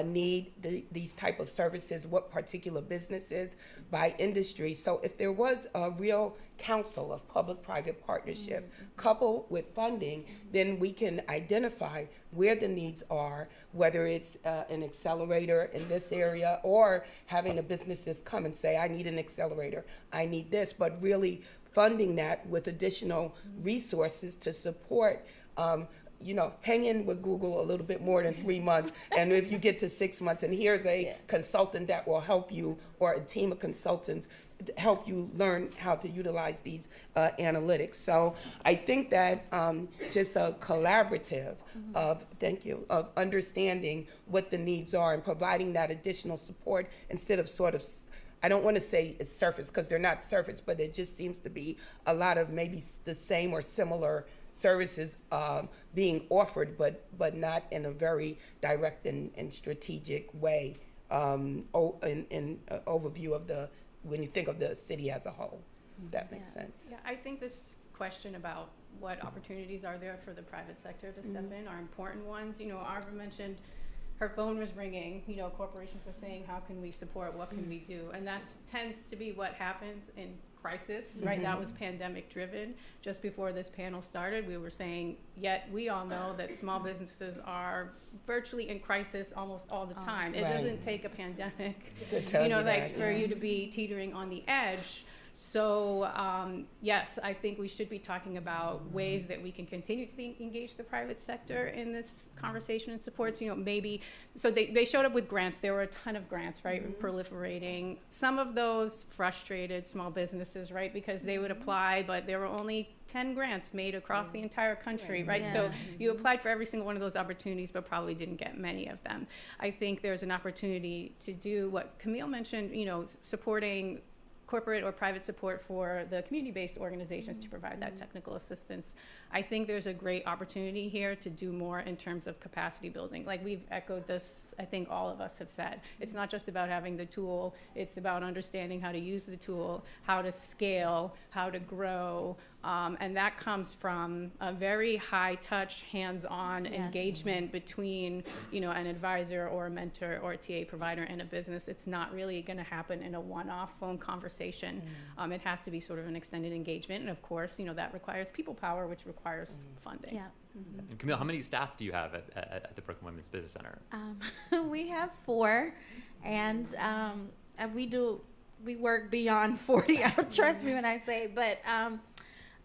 need these type of services, what particular businesses by industry. So if there was a real council of public-private partnership coupled with funding, then we can identify where the needs are, whether it's an accelerator in this area or having the businesses come and say, I need an accelerator, I need this, but really funding that with additional resources to support, hang in with Google a little bit more than 3 months, and if you get to 6 months, and here's a consultant that will help you, or a team of consultants to help you learn how to utilize these analytics. So I think that just a collaborative of understanding what the needs are and providing that additional support instead of sort of, I don't want to say it's surface because they're not surface, but it just seems to be a lot of maybe the same or similar services being offered, but not in a very direct and strategic way in overview of when you think of the city as a whole. If that makes sense. Yeah, I think this question about what opportunities are there for the private sector to step in are important ones. Arva mentioned her phone was ringing, corporations were saying, how can we support, what can we do? And that tends to be what happens in crisis, right? That was pandemic driven. Just before this panel started, we were saying, yet we all know that small businesses are virtually in crisis almost all the time. It doesn't take a pandemic, for you to be teetering on the edge. So yes, I think we should be talking about ways that we can continue to engage the private sector in this conversation and supports. Maybe so they showed up with grants. There were a ton of grants, right, proliferating. Some of those frustrated small businesses, right, because they would apply, but there were only 10 grants made across the entire country, right? Yeah. So you applied for every single one of those opportunities, but probably didn't get many of them. I think there's an opportunity to do what Camille mentioned, supporting corporate or private support for the community-based organizations to provide that technical assistance. I think there's a great opportunity here to do more in terms of capacity building. Like we've echoed this, I think all of us have said. It's not just about having the tool, it's about understanding how to use the tool, how to scale, how to grow, and that comes from a very high-touch, hands-on engagement between, an advisor or a mentor or a TA provider and a business. It's not really going to happen in a one-off phone conversation. It has to be sort of an extended engagement, and of course, that requires people power, which requires funding. Yeah. And Camille, how many staff do you have at the Brooklyn Women's Business Center? We have 4, and we work beyond 40 hours. Trust me when I say, but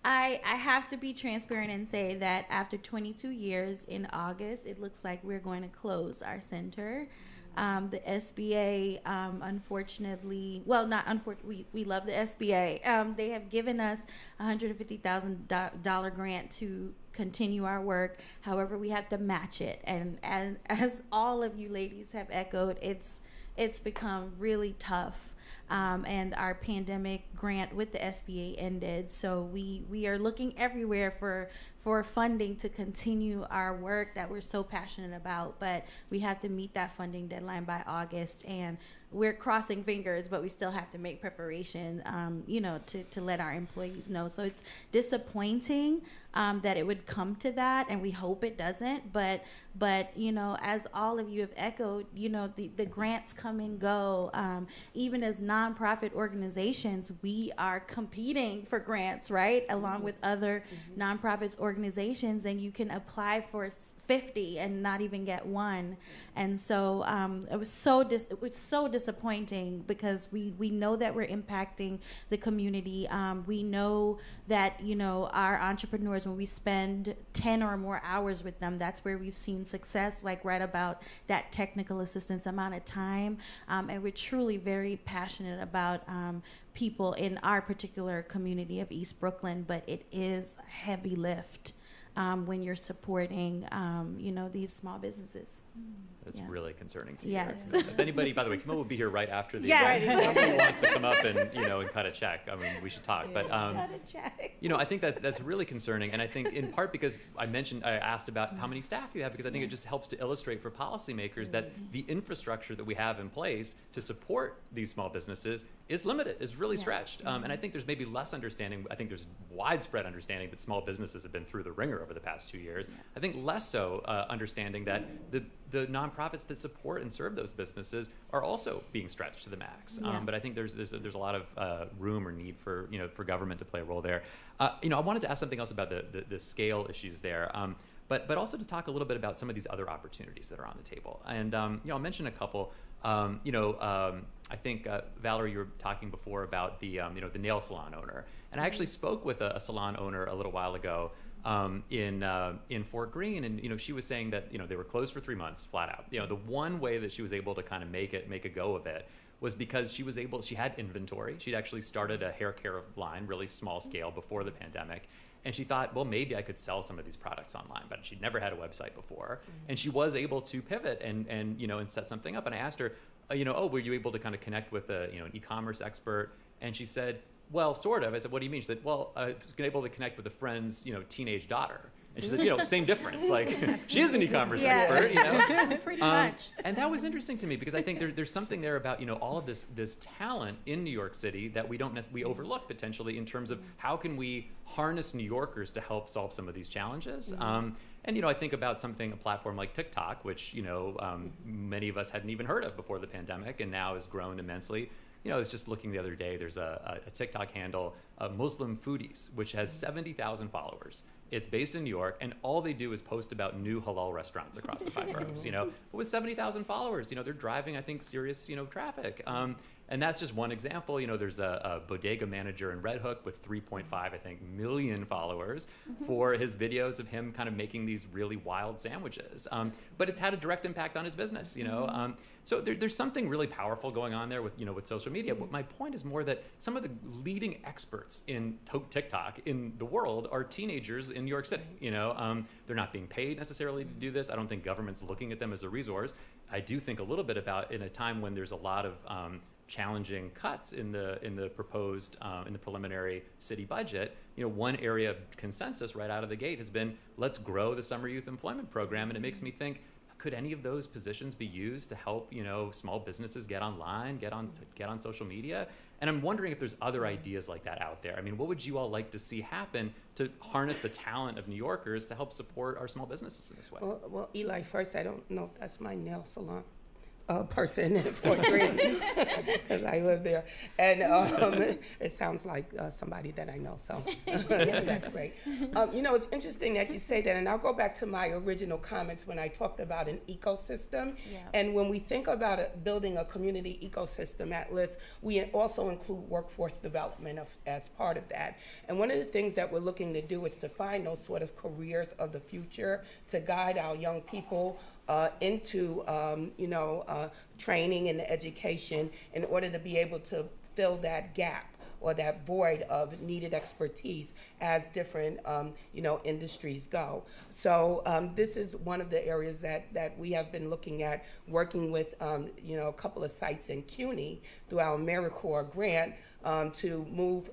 I have to be transparent and say that after 22 years in August, it looks like we're going to close our center. The SBA, unfortunately, well, not unfortunately, we love the SBA. They have given us a $150,000 grant to continue our work. However, we have to match it. And as all of you ladies have echoed, it's become really tough. And our pandemic grant with the SBA ended. So we are looking everywhere for funding to continue our work that we're so passionate about, but we have to meet that funding deadline by August, and we're crossing fingers, but we still have to make preparation, to let our employees know. So it's disappointing that it would come to that, and we hope it doesn't, but as all of you have echoed, the grants come and go. Even as nonprofit organizations, we are competing for grants, right? Along with other nonprofits organizations, and you can apply for 50 and not even get one. And so it was so disappointing because we know that we're impacting the community. We know that our entrepreneurs, when we spend 10 or more hours with them, that's where we've seen success, like right about that technical assistance amount of time. And we're truly very passionate about people in our particular community of East Brooklyn, but it is a heavy lift when you're supporting, these small businesses. That's really concerning to yes. hear. If anybody, by the way, Camille will be here right after the yes. event. If somebody wants to come up and and cut a check, I mean, we should talk. But cut a check. I think that's really concerning, and I think in part because I asked about how many staff you have, because I think it just helps to illustrate for policymakers that the infrastructure that we have in place to support these small businesses is limited, is really stretched. And I think there's maybe less understanding. I think there's widespread understanding that small businesses have been through the ringer over the past 2 years. I think less so understanding that the nonprofits that support and serve those businesses are also being stretched to the max. But I think there's a lot of room or need for for government to play a role there. I wanted to ask something else about the scale issues there. But also to talk a little bit about some of these other opportunities that are on the table. And I'll mention a couple. I think, Valerie, you were talking before about the the nail salon owner, and I actually spoke with a salon owner a little while ago in Fort Greene, and she was saying that they were closed for 3 months flat out. The one way that she was able to kind of make a go of it was because she had inventory. She'd actually started a hair care line, really small scale, before the pandemic. And she thought, well, maybe I could sell some of these products online, but she'd never had a website before. And she was able to pivot and set something up. And I asked her, were you able to kind of connect with an e-commerce expert? And she said, well, sort of. I said, what do you mean? She said, well, I was able to connect with a friend's, teenage daughter. And she said, same difference. Like, she is an e-commerce expert, Pretty much. And that was interesting to me because I think there's something there about, all of this talent in New York City that we we overlook potentially in terms of how can we harness New Yorkers to help solve some of these challenges. And, I think about a platform like TikTok, which, many of us hadn't even heard of before the pandemic and now has grown immensely. I was just looking the other day, there's a TikTok handle, Muslim Foodies, which has 70,000 followers. It's based in New York, and all they do is post about new halal restaurants across the 5 boroughs, But with 70,000 followers, they're driving, I think, serious, traffic. And that's just one example. There's a bodega manager in Red Hook with 3.5, I think, million followers for his videos of him kind of making these really wild sandwiches. But it's had a direct impact on his business, So there's something really powerful going on there with, with social media. But my point is more that some of the leading experts in TikTok in the world are teenagers in New York City. They're not being paid necessarily to do this. I don't think government's looking at them as a resource. I do think a little bit about in a time when there's a lot of challenging cuts in the proposed in the preliminary city budget. One area of consensus right out of the gate has been, let's grow the summer youth employment program, and it makes me think, could any of those positions be used to help small businesses get online, get on social media? And I'm wondering if there's other ideas like that out there. I mean, what would you all like to see happen to harness the talent of New Yorkers to help support our small businesses in this way? Well, Eli, first, I don't know if that's my nail salon person in Fort Greene, because I live there, and it sounds like somebody that I know, so yeah, that's great. It's interesting that you say that, and I'll go back to my original comments when I talked about an ecosystem. And when we think about building a community ecosystem at LIST, we also include workforce development as part of that. And one of the things that we're looking to do is to find those sort of careers of the future to guide our young people into training and education in order to be able to fill that gap or that void of needed expertise as different industries go. So this is one of the areas that we have been looking at, working with a couple of sites in CUNY through our AmeriCorps grant to move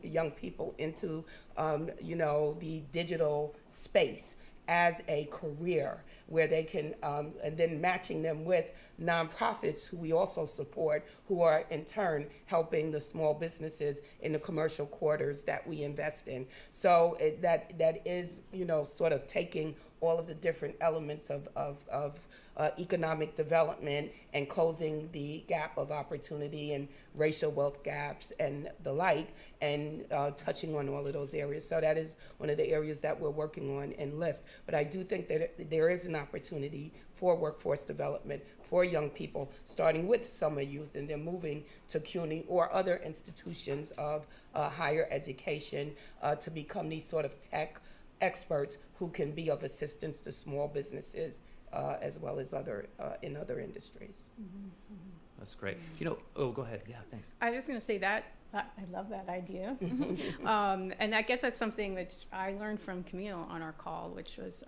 young people into the digital space as a career, where they can, and then matching them with nonprofits who we also support, who are in turn helping the small businesses in the commercial quarters that we invest in. So that is, sort of taking all of the different elements of economic development and closing the gap of opportunity and racial wealth gaps and the like, and touching on all of those areas. So that is one of the areas that we're working on in LIST. But I do think that there is an opportunity for workforce development for young people, starting with summer youth and then moving to CUNY or other institutions of higher education to become these sort of tech experts who can be of assistance to small businesses as well as in other industries. That's great. Oh, go ahead. Yeah, thanks. I was going to say that I love that idea. And that gets at something which I learned from Camille on our call, which was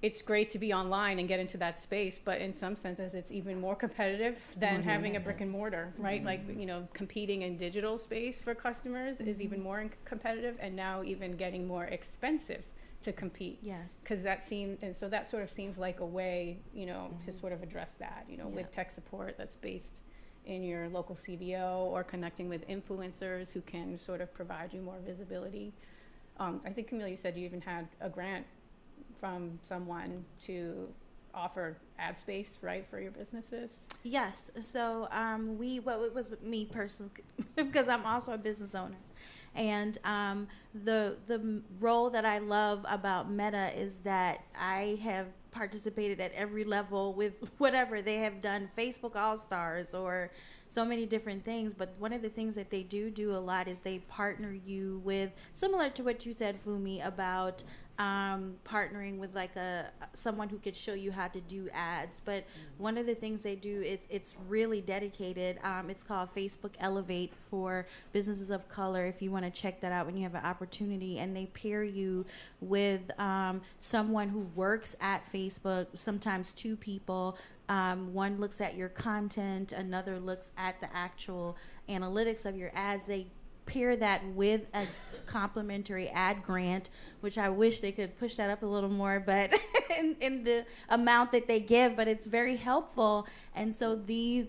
it's great to be online and get into that space, but in some senses it's even more competitive than having a brick and mortar, right? Like, competing in digital space for customers is even more competitive, and now even getting more expensive to compete. Yes. Because that sort of seems like a way, to sort of address that, with tech support that's based in your local CBO, or connecting with influencers who can sort of provide you more visibility. I think, Camille, you said you even had a grant from someone to offer ad space, right, for your businesses? Yes. So it was me personally, because I'm also a business owner. And the role that I love about Meta is that I have participated at every level with whatever they have done, Facebook All-Stars or so many different things. But one of the things that they do a lot is they partner you with, similar to what you said, Fumi, about partnering with like someone who could show you how to do ads. But one of the things they do, it's really dedicated. It's called Facebook Elevate for businesses of color, if you want to check that out when you have an opportunity. And they pair you with someone who works at Facebook, sometimes two people. One looks at your content, another looks at the actual analytics of your ads. They pair that with a complimentary ad grant, which I wish they could push that up a little more, but in the amount that they give, but it's very helpful. And so they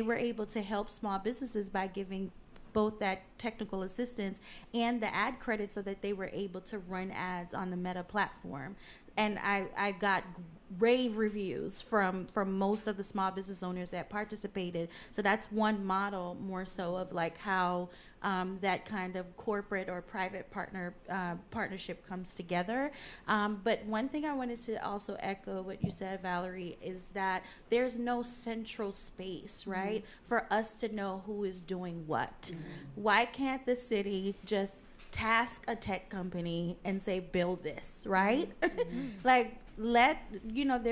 were able to help small businesses by giving both that technical assistance and the ad credit so that they were able to run ads on the Meta platform. And I got rave reviews from most of the small business owners that participated. So that's one model more so of like how that kind of corporate or private partnership comes together. But one thing I wanted to also echo what you said, Valerie, is that there's no central space, right, for us to know who is doing what. Why can't the city just task a tech company and say, build this, right? Like, there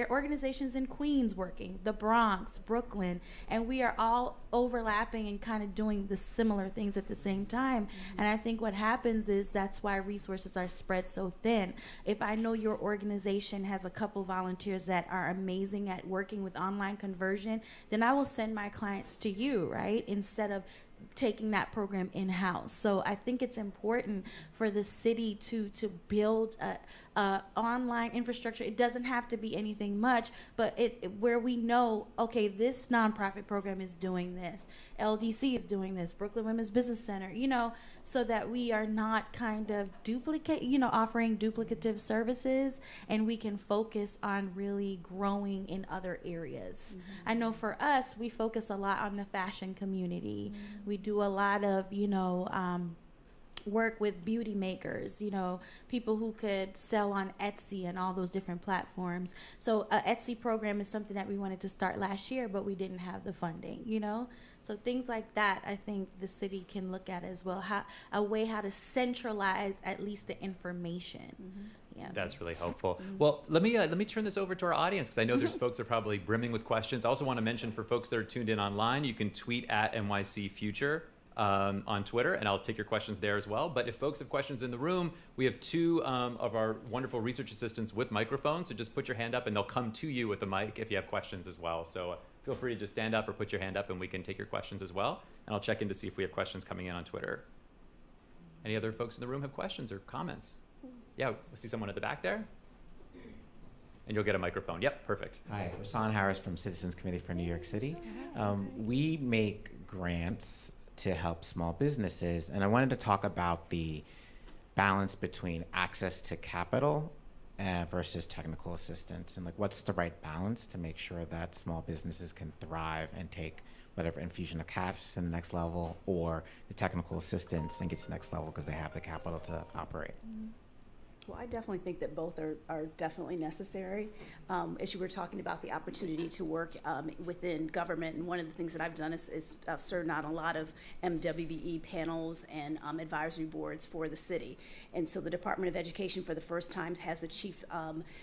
are organizations in Queens working, the Bronx, Brooklyn, and we are all overlapping and kind of doing the similar things at the same time. And I think what happens is that's why resources are spread so thin. If I know your organization has a couple volunteers that are amazing at working with online conversion, then I will send my clients to you, right? Instead of taking that program in-house. So I think it's important for the city to build a online infrastructure. It doesn't have to be anything much, but where we know, okay, this nonprofit program is doing this, LDC is doing this, Brooklyn Women's Business Center, so that we are not kind of offering duplicative services, and we can focus on really growing in other areas. I know for us, we focus a lot on the fashion community. We do a lot of, work with beauty makers, people who could sell on Etsy and all those different platforms. So a Etsy program is something that we wanted to start last year, but we didn't have the funding, So things like that, I think the city can look at as well, how to centralize at least the information. Yeah. That's really helpful. Well, let me turn this over to our audience, because I know there's folks that are probably brimming with questions. I also want to mention, for folks that are tuned in online, you can tweet at NYC Future on Twitter, and I'll take your questions there as well. But if folks have questions in the room, we have two of our wonderful research assistants with microphones, so just put your hand up and they'll come to you with a mic if you have questions as well. So feel free to just stand up or put your hand up and we can take your questions as well. And I'll check in to see if we have questions coming in on Twitter. Any other folks in the room have questions or comments? Yeah, we see someone at the back there. And you'll get a microphone. Yep, perfect. Hi, Rasan Harris from Citizens Committee for New York City. We make grants to help small businesses, and I wanted to talk about the balance between access to capital versus technical assistance, and like what's the right balance to make sure that small businesses can thrive and take whatever infusion of cash to the next level, or the technical assistance and get to the next level because they have the capital to operate. Well, I definitely think that both are definitely necessary. As you were talking about the opportunity to work within government, and one of the things that I've done is served on a lot of MWBE panels and advisory boards for the city. And so the Department of Education for the first time has a chief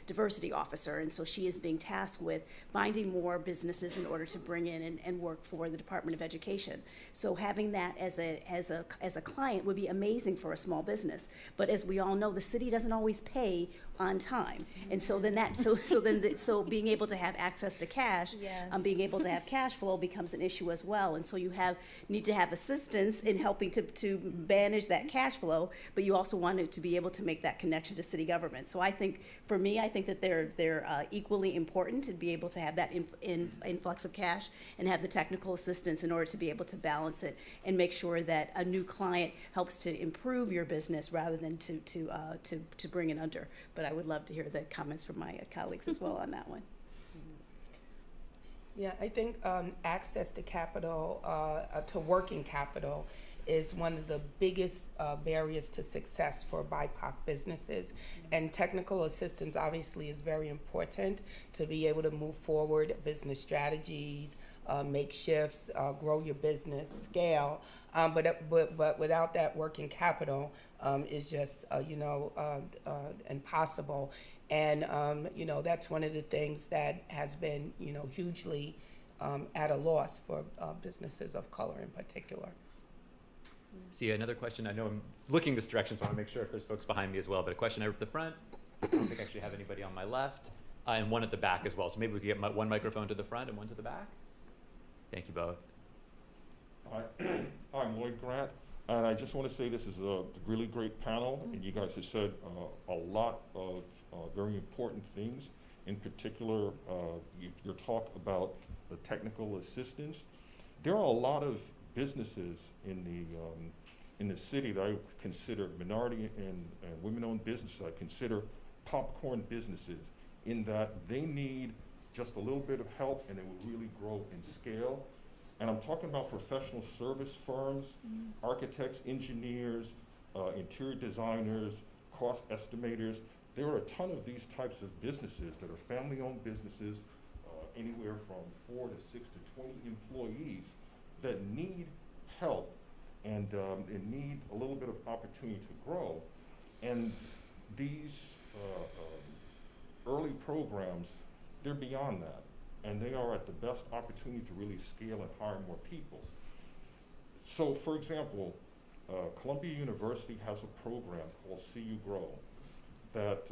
diversity officer, and so she is being tasked with finding more businesses in order to bring in and work for the Department of Education. So having that as a client would be amazing for a small business. But as we all know, the city doesn't always pay on time, and so then so being able to have access to cash, being able to have cash flow becomes an issue as well. And so you need to have assistance in helping to manage that cash flow, but you also want to be able to make that connection to city government. So I think that they're equally important to be able to have that influx of cash and have the technical assistance in order to be able to balance it and make sure that a new client helps to improve your business rather than to bring it under. But I would love to hear the comments from my colleagues as well on that one. Yeah, I think access to capital, to working capital, is one of the biggest barriers to success for BIPOC businesses. And technical assistance obviously is very important to be able to move forward business strategies, make shifts, grow your business, scale. But without that working capital, is just impossible. And that's one of the things that has been hugely at a loss for businesses of color in particular. See, another question. I know I'm looking this direction, so I want to make sure if there's folks behind me as well. But a question over at the front. I don't think I actually have anybody on my left, and one at the back as well. So maybe we could get one microphone to the front and one to the back. Thank you both. Hi, I'm Lloyd Grant, and I just want to say this is a really great panel, and you guys have said a lot of very important things. In particular, your talk about the technical assistance. There are a lot of businesses in the city that I consider minority and women-owned businesses. I consider popcorn businesses in that they need just a little bit of help and they will really grow and scale. And I'm talking about professional service firms, architects, engineers, interior designers, cost estimators. There are a ton of these types of businesses that are family-owned businesses, anywhere from 4 to 6 to 20 employees that need help and need a little bit of opportunity to grow. And these early programs, they're beyond that. And they are at the best opportunity to really scale and hire more people. So for example, Columbia University has a program called See You Grow that,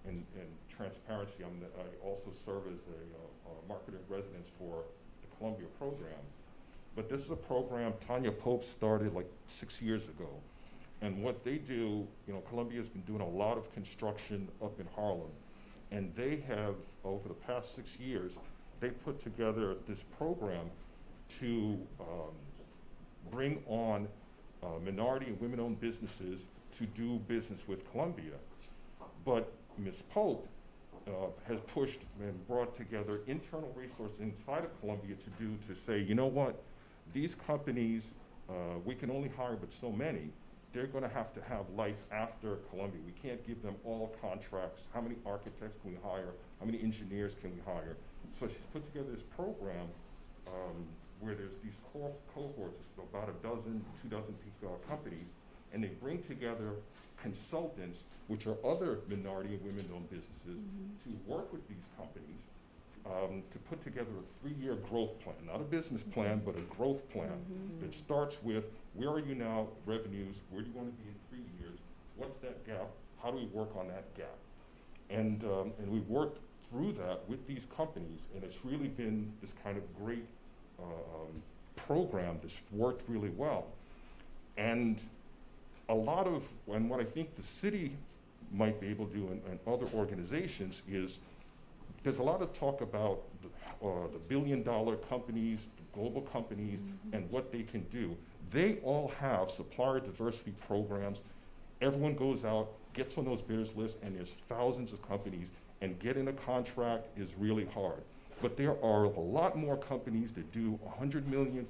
in transparency, I also serve as a marketing residence for the Columbia program. But this is a program Tanya Pope started like 6 years ago. And what they do, Columbia has been doing a lot of construction up in Harlem. And they have, over the past 6 years, they put together this program to bring on minority and women-owned businesses to do business with Columbia. But Ms. Pope has pushed and brought together internal resources inside of Columbia to say, you know what, these companies, we can only hire but so many. They're going to have life after Columbia. We can't give them all contracts. How many architects can we hire? How many engineers can we hire? So she's put together this program where there's these cohorts of about 12, 2 dozen companies, and they bring together consultants, which are other minority and women-owned businesses, to work with these companies to put together a 3-year growth plan, not a business plan, but a growth plan that starts with where are you now, revenues, where do you want to be in 3 years, what's that gap, how do we work on that gap? And we worked through that with these companies, and it's really been this kind of great program that's worked really well. And what I think the city might be able to do and other organizations is, there's a lot of talk about the billion-dollar companies, the global companies, and what they can do. They all have supplier diversity programs. Everyone goes out, gets on those bidders lists, and there's thousands of companies, and getting a contract is really hard. But there are a lot more companies that do 100 million,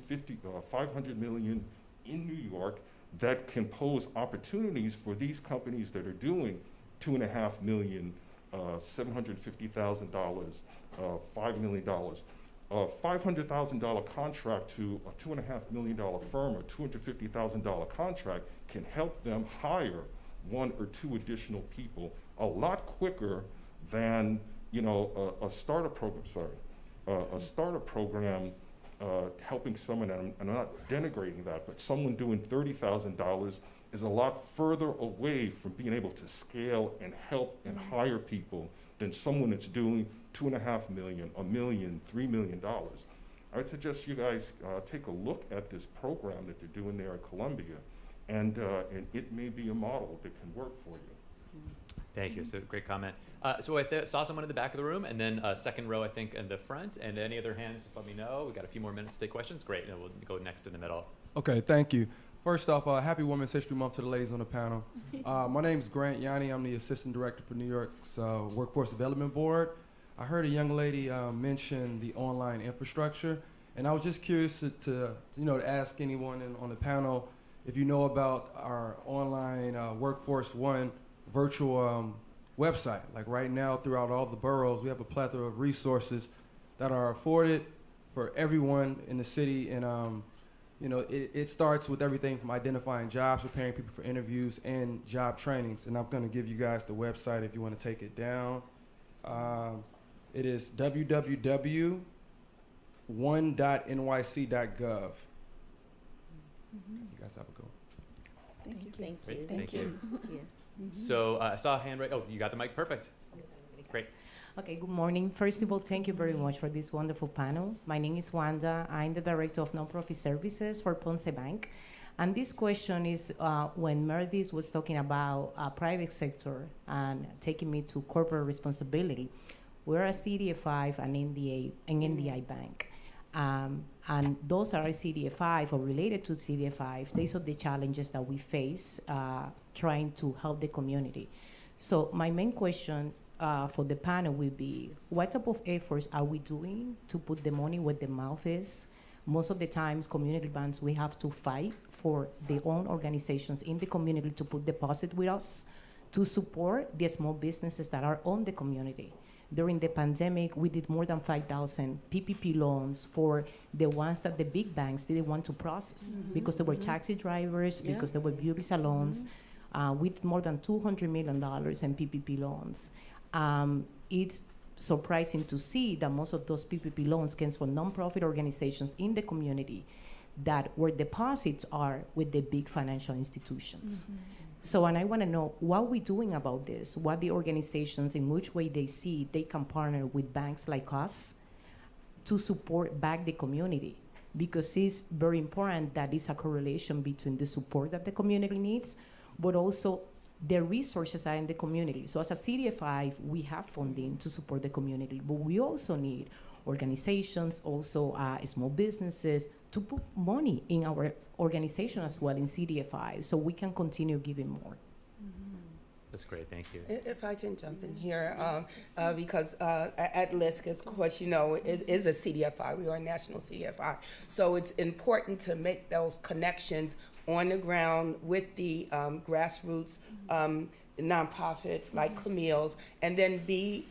500 million in New York that can pose opportunities for these companies that are doing $2.5 million, $750,000, $5 million. A $500,000 contract to a $2.5 million firm or $250,000 contract can help them hire 1 or 2 additional people a lot quicker than a startup program. A startup program helping someone, and I'm not denigrating that, but someone doing $30,000 is a lot further away from being able to scale and help and hire people than someone that's doing $2.5 million, $1 million, $3 million. I would suggest you guys take a look at this program that they're doing there at Columbia, and it may be a model that can work for you. Thank you. So great comment. So I saw someone in the back of the room, and then second row, I think, in the front. And any other hands, just let me know. We've got a few more minutes to take questions. Great. And we'll go next in the middle. Okay, thank you. First off, happy Women's History Month to the ladies on the panel. My name is Grant Yanni. I'm the Assistant Director for New York's Workforce Development Board. I heard a young lady mention the online infrastructure, and I was just curious to ask anyone on the panel, if you know about our online Workforce One virtual website. Like right now, throughout all the boroughs, we have a plethora of resources that are afforded for everyone in the city. And it starts with everything from identifying jobs, preparing people for interviews, and job trainings. And I'm going to give you guys the website if you want to take it down. It is www.one.nyc.gov. You guys have a go. Thank you. Great, thank you. So I saw a hand right. Oh, you got the mic. Perfect. Great. Okay, good morning. First of all, thank you very much for this wonderful panel. My name is Wanda. I'm the Director of Nonprofit Services for Ponce Bank. And this question is when Meredith was talking about private sector and taking me to corporate responsibility. We're a CDF5 and NDI bank. And those are CDF5 or related to CDF5. These are the challenges that we face trying to help the community. So my main question for the panel will be, what type of efforts are we doing to put the money where the mouth is? Most of the times, community banks, we have to fight for their own organizations in the community to put deposit with us to support the small businesses that are on the community. During the pandemic, we did more than 5,000 PPP loans for the ones that the big banks didn't want to process because they were taxi drivers, because they were beauty salons, with more than $200 million in PPP loans. It's surprising to see that most of those PPP loans came from nonprofit organizations in the community that where deposits are with the big financial institutions. So, and I want to know what we're doing about this, what the organizations, in which way they see they can partner with banks like us to support back the community, because it's very important that it's a correlation between the support that the community needs, but also the resources are in the community. So as a CDF5, we have funding to support the community, but we also need organizations, also small businesses, to put money in our organization as well in CDF5 so we can continue giving more. That's great, thank you. If I can jump in here, because at LISC, of course, it is a CDFI. We are a national CDFI. So it's important to make those connections on the ground with the grassroots nonprofits like Camille's, and then be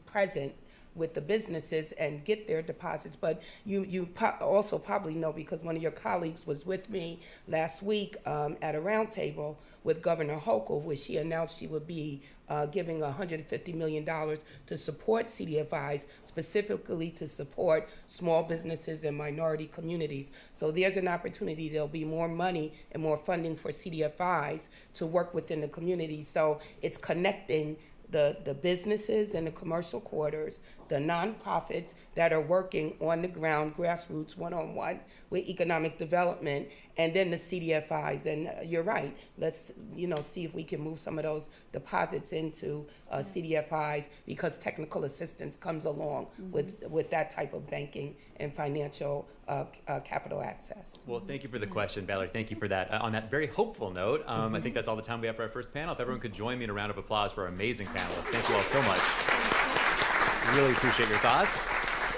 present with the businesses and get their deposits. But you also probably know, because one of your colleagues was with me last week at a roundtable with Governor Hochul, where she announced she would be giving $150 million to support CDFIs, specifically to support small businesses and minority communities. So there's an opportunity. There'll be more money and more funding for CDFIs to work within the community. So it's connecting the businesses and the commercial quarters, the nonprofits that are working on the ground, grassroots, one-on-one with economic development, and then the CDFIs. And you're right, let's see if we can move some of those deposits into CDFIs, because technical assistance comes along with that type of banking and financial capital access. Well, thank you for the question, Valerie. Thank you for that. On that very hopeful note, I think that's all the time we have for our first panel. If everyone could join me in a round of applause for our amazing panelists. Thank you all so much. Really appreciate your thoughts.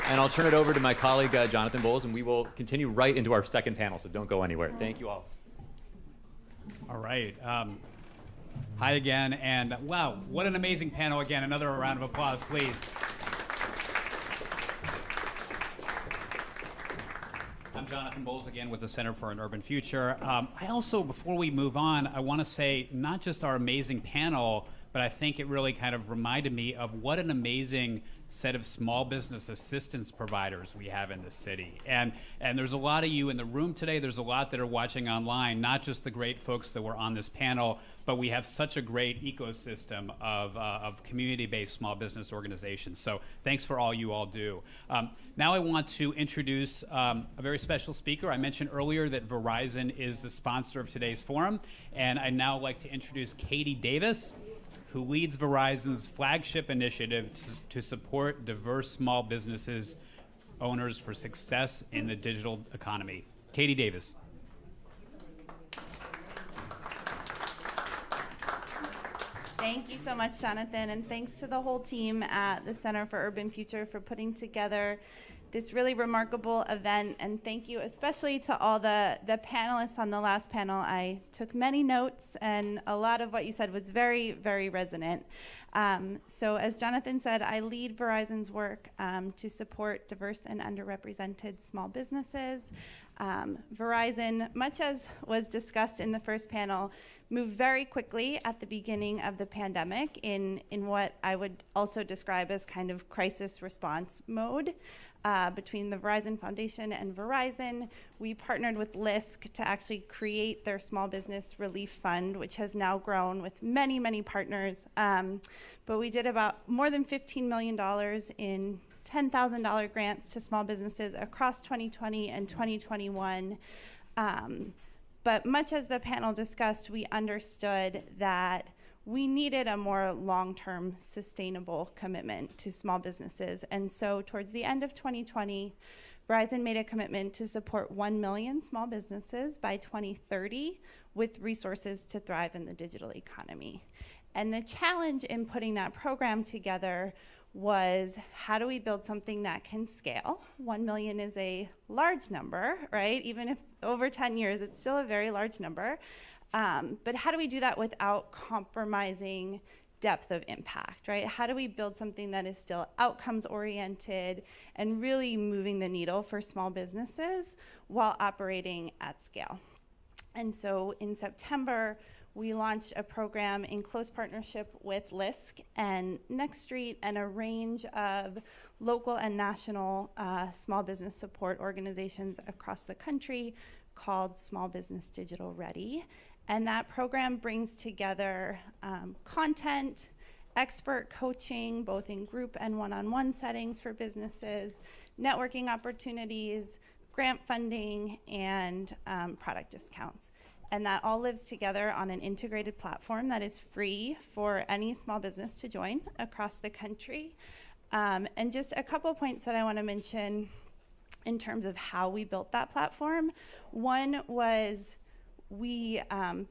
And I'll turn it over to my colleague, Jonathan Bowles, and we will continue right into our second panel, so don't go anywhere. Thank you all. All right. Hi again, and wow, what an amazing panel again. Another round of applause, please. I'm Jonathan Bowles again with the Center for an Urban Future. I also, before we move on, I want to say not just our amazing panel, but I think it really kind of reminded me of what an amazing set of small business assistance providers we have in the city. And there's a lot of you in the room today. There's a lot that are watching online, not just the great folks that were on this panel, but we have such a great ecosystem of community-based small business organizations. So thanks for all you all do. Now I want to introduce a very special speaker. I mentioned earlier that Verizon is the sponsor of today's forum, and I'd now like to introduce Katie Davis, who leads Verizon's flagship initiative to support diverse small businesses owners for success in the digital economy. Katie Davis. Thank you so much, Jonathan, and thanks to the whole team at the Center for Urban Future for putting together this really remarkable event. And thank you especially to all the panelists on the last panel. I took many notes, and a lot of what you said was very, very resonant. So as Jonathan said, I lead Verizon's work to support diverse and underrepresented small businesses. Verizon, much as was discussed in the first panel, moved very quickly at the beginning of the pandemic in what I would also describe as kind of crisis response mode. Between the Verizon Foundation and Verizon, we partnered with LISC to actually create their small business relief fund, which has now grown with many, many partners. But we did about more than $15 million in $10,000 grants to small businesses across 2020 and 2021. But much as the panel discussed, we understood that we needed a more long-term sustainable commitment to small businesses. And so towards the end of 2020, Verizon made a commitment to support 1 million small businesses by 2030 with resources to thrive in the digital economy. And the challenge in putting that program together was, how do we build something that can scale? 1 million is a large number, right? Even if over 10 years, it's still a very large number. But how do we do that without compromising depth of impact, right? How do we build something that is still outcomes oriented and really moving the needle for small businesses while operating at scale? And so in September, we launched a program in close partnership with LISC and Next Street and a range of local and national small business support organizations across the country called Small Business Digital Ready. And that program brings together content, expert coaching, both in group and one-on-one settings for businesses, networking opportunities, grant funding, and product discounts. And that all lives together on an integrated platform that is free for any small business to join across the country. And just a couple points that I want to mention in terms of how we built that platform. One was we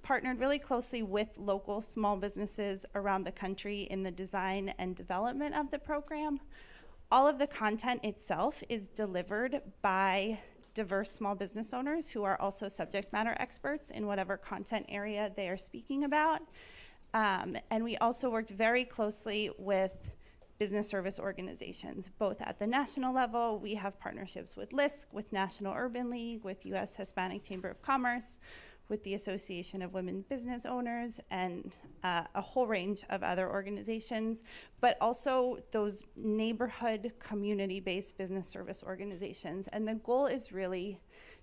partnered really closely with local small businesses around the country in the design and development of the program. All of the content itself is delivered by diverse small business owners who are also subject matter experts in whatever content area they are speaking about. And we also worked very closely with business service organizations, both at the national level. We have partnerships with LISC, with National Urban League, with U.S. Hispanic Chamber of Commerce, with the Association of Women Business Owners, and a whole range of other organizations, but also those neighborhood community-based business service organizations. And the goal is really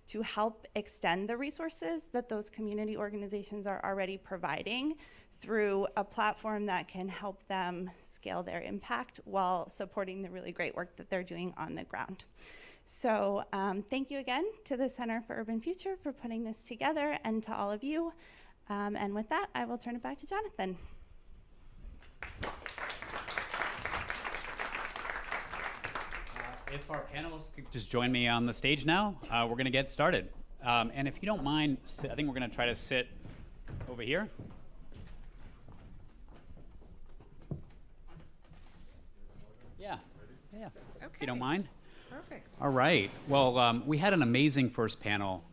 to help extend the resources that those community organizations are already providing through a platform that can help them scale their impact while supporting the really great work that they're doing on the ground. So thank you again to the Center for Urban Future for putting this together, and to all of you. And with that, I will turn it back to Jonathan. If our panelists could just join me on the stage now, we're going to get started. And if you don't mind, I think we're going to try to sit over here. Yeah. Okay. If you don't mind. Perfect. All right. Well, we had an amazing first panel,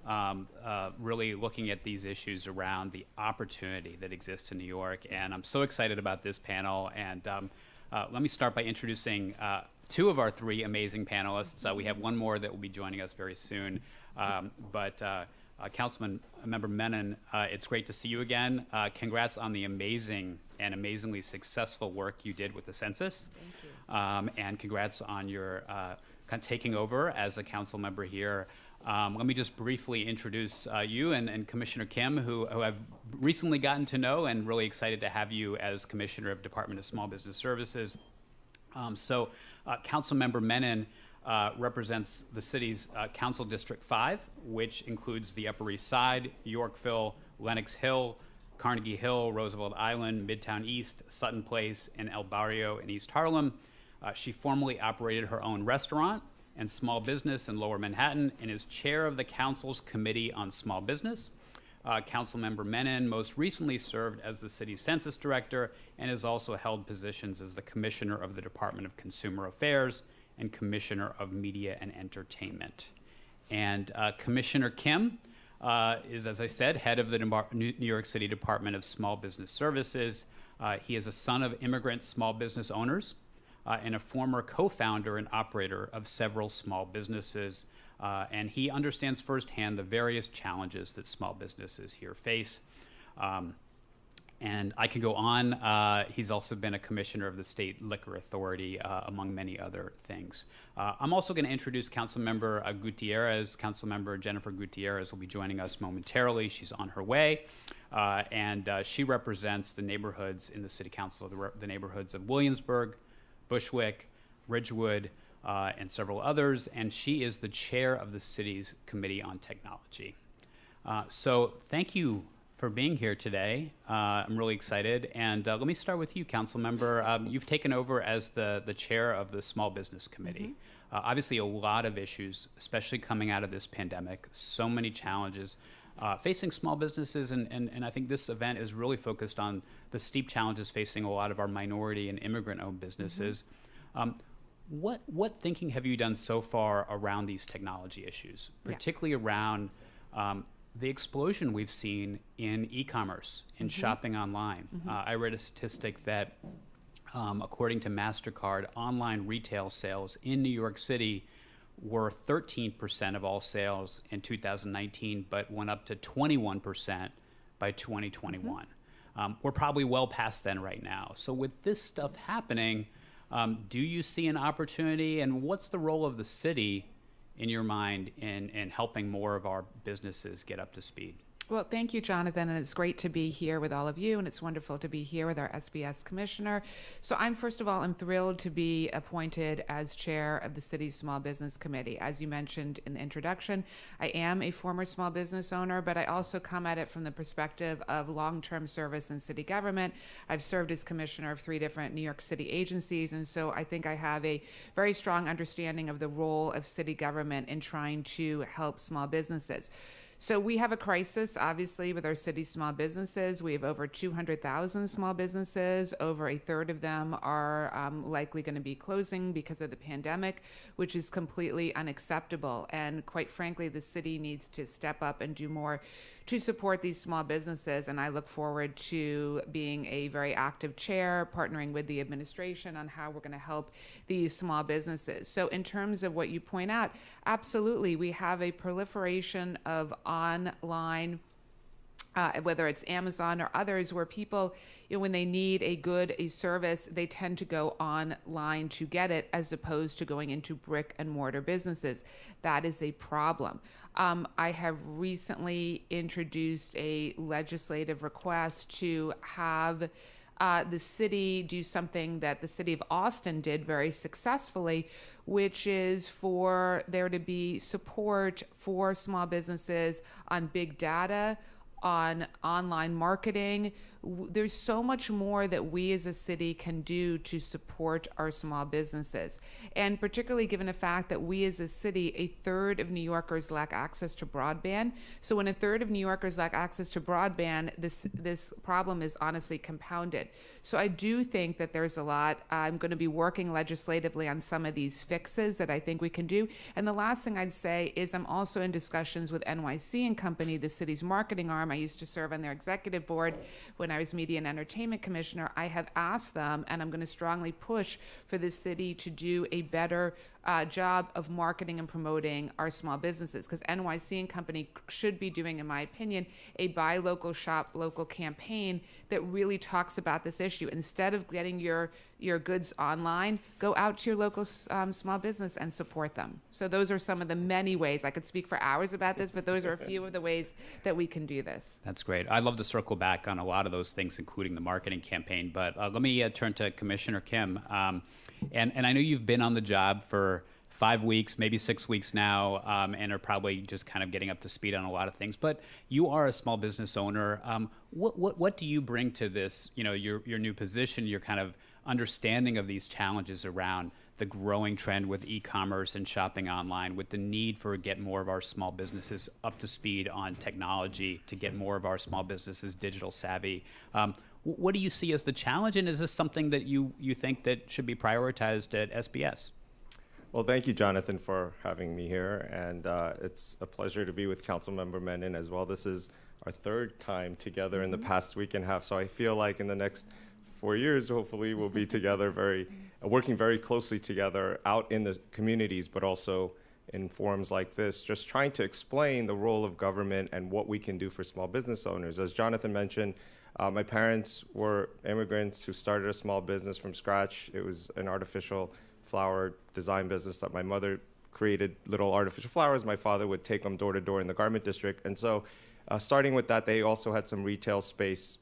really looking at these issues around the opportunity that exists in New York, and I'm so excited about this panel. And let me start by introducing two of our three amazing panelists. We have one more that will be joining us very soon, but Councilman Member Menin, it's great to see you again. Congrats on the amazing and amazingly successful work you did with the census. Thank you. And congrats on your kind of taking over as a council member here. Let me just briefly introduce you and Commissioner Kim, who I've recently gotten to know, and really excited to have you as Commissioner of Department of Small Business Services. Councilmember Menin represents the city's Council District 5, which includes the Upper East Side, Yorkville, Lenox Hill, Carnegie Hill, Roosevelt Island, Midtown East, Sutton Place, and El Barrio in East Harlem. She formerly operated her own restaurant and small business in Lower Manhattan and is chair of the council's Committee on Small Business. Councilmember Menin most recently served as the city's census director and has also held positions as the commissioner of the Department of Consumer Affairs and Commissioner of Media and Entertainment. And Commissioner Kim is, as I said, head of the New York City Department of Small Business Services. He is a son of immigrant small business owners and a former co-founder and operator of several small businesses. And he understands firsthand the various challenges that small businesses here face. And I could go on. He's also been a commissioner of the State Liquor Authority, among many other things. I'm also going to introduce Councilmember Gutiérrez. Councilmember Jennifer Gutiérrez will be joining us momentarily. She's on her way. And she represents the neighborhoods in the City Council, the neighborhoods of Williamsburg, Bushwick, Ridgewood, and several others. And she is the chair of the city's Committee on Technology. So thank you for being here today. I'm really excited. And let me start with you, Councilmember. You've taken over as the chair of the Small Business Committee. Obviously, a lot of issues, especially coming out of this pandemic, so many challenges facing small businesses. And I think this event is really focused on the steep challenges facing a lot of our minority and immigrant-owned businesses. What thinking have you done so far around these technology issues, particularly around the explosion we've seen in e-commerce, in shopping online? I read a statistic that, according to MasterCard, online retail sales in New York City were 13% of all sales in 2019, but went up to 21% by 2021. We're probably well past then right now. So with this stuff happening, do you see an opportunity, and what's the role of the city in your mind in helping more of our businesses get up to speed? Well, thank you, Jonathan, and it's great to be here with all of you, and it's wonderful to be here with our SBS Commissioner. So I'm thrilled to be appointed as chair of the city's Small Business Committee. As you mentioned in the introduction, I am a former small business owner, but I also come at it from the perspective of long-term service in city government. I've served as commissioner of 3 different New York City agencies, and so I think I have a very strong understanding of the role of city government in trying to help small businesses. So we have a crisis, obviously, with our city's small businesses. We have over 200,000 small businesses. Over a third of them are likely going to be closing because of the pandemic, which is completely unacceptable. And quite frankly, the city needs to step up and do more to support these small businesses. And I look forward to being a very active chair, partnering with the administration on how we're going to help these small businesses. So in terms of what you point out, absolutely, we have a proliferation of online, whether it's Amazon or others, where people, when they need a service, they tend to go online to get it as opposed to going into brick and mortar businesses. That is a problem. I have recently introduced a legislative request to have the city do something that the city of Austin did very successfully, which is for there to be support for small businesses on big data, on online marketing. There's so much more that we as a city can do to support our small businesses. And particularly given the fact that we as a city, a third of New Yorkers lack access to broadband. So when a third of New Yorkers lack access to broadband, this problem is honestly compounded. So I do think that there's a lot. I'm going to be working legislatively on some of these fixes that I think we can do. And the last thing I'd say is I'm also in discussions with NYC and Company, the city's marketing arm. I used to serve on their executive board when I was Media and Entertainment Commissioner. I have asked them, and I'm going to strongly push for the city to do a better job of marketing and promoting our small businesses, because NYC and Company should be doing, in my opinion, a buy local, shop local campaign that really talks about this issue. Instead of getting your goods online, go out to your local small business and support them. So those are some of the many ways. I could speak for hours about this, but those are a few of the ways that we can do this. That's great. I'd love to circle back on a lot of those things, including the marketing campaign, but let me turn to Commissioner Kim. And I know you've been on the job for 5 weeks, maybe 6 weeks now, and are probably just kind of getting up to speed on a lot of things. But you are a small business owner. What do you bring to this? Your new position, your kind of understanding of these challenges around the growing trend with e-commerce and shopping online, with the need for get more of our small businesses up to speed on technology, to get more of our small businesses digital savvy. What do you see as the challenge, and is this something that you think that should be prioritized at SBS? Well, thank you, Jonathan, for having me here. And it's a pleasure to be with Councilmember Menin as well. This is our third time together in the past week and a half. So I feel like in the next 4 years, hopefully, we'll be together working very closely together out in the communities, but also in forums like this, just trying to explain the role of government and what we can do for small business owners. As Jonathan mentioned, my parents were immigrants who started a small business from scratch. It was an artificial flower design business that my mother created little artificial flowers. My father would take them door to door in the garment district. And so starting with that, they also had some retail space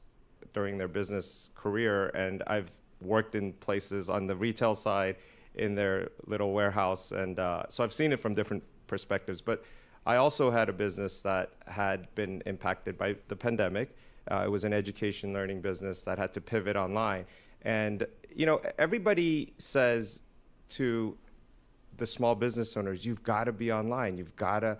during their business career. And I've worked in places on the retail side in their little warehouse. And so I've seen it from different perspectives. But I also had a business that had been impacted by the pandemic. It was an education learning business that had to pivot online. And, you know, everybody says to the small business owners, you've got to be online. You've got to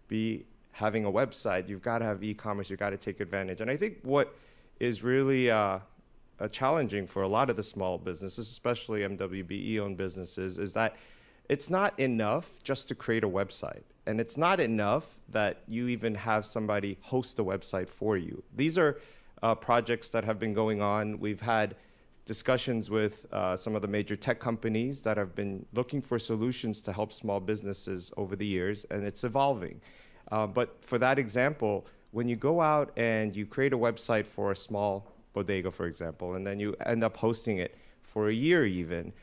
be having a website. You've got to have e-commerce. You've got to take advantage. And I think what is really challenging for a lot of the small businesses, especially MWBE-owned businesses, is that it's not enough just to create a website. And it's not enough that you even have somebody host a website for you. These are projects that have been going on. We've had discussions with some of the major tech companies that have been looking for solutions to help small businesses over the years, and it's evolving. But for that example, when you go out and you create a website for a small bodega, for example, and then you end up hosting it for a year even,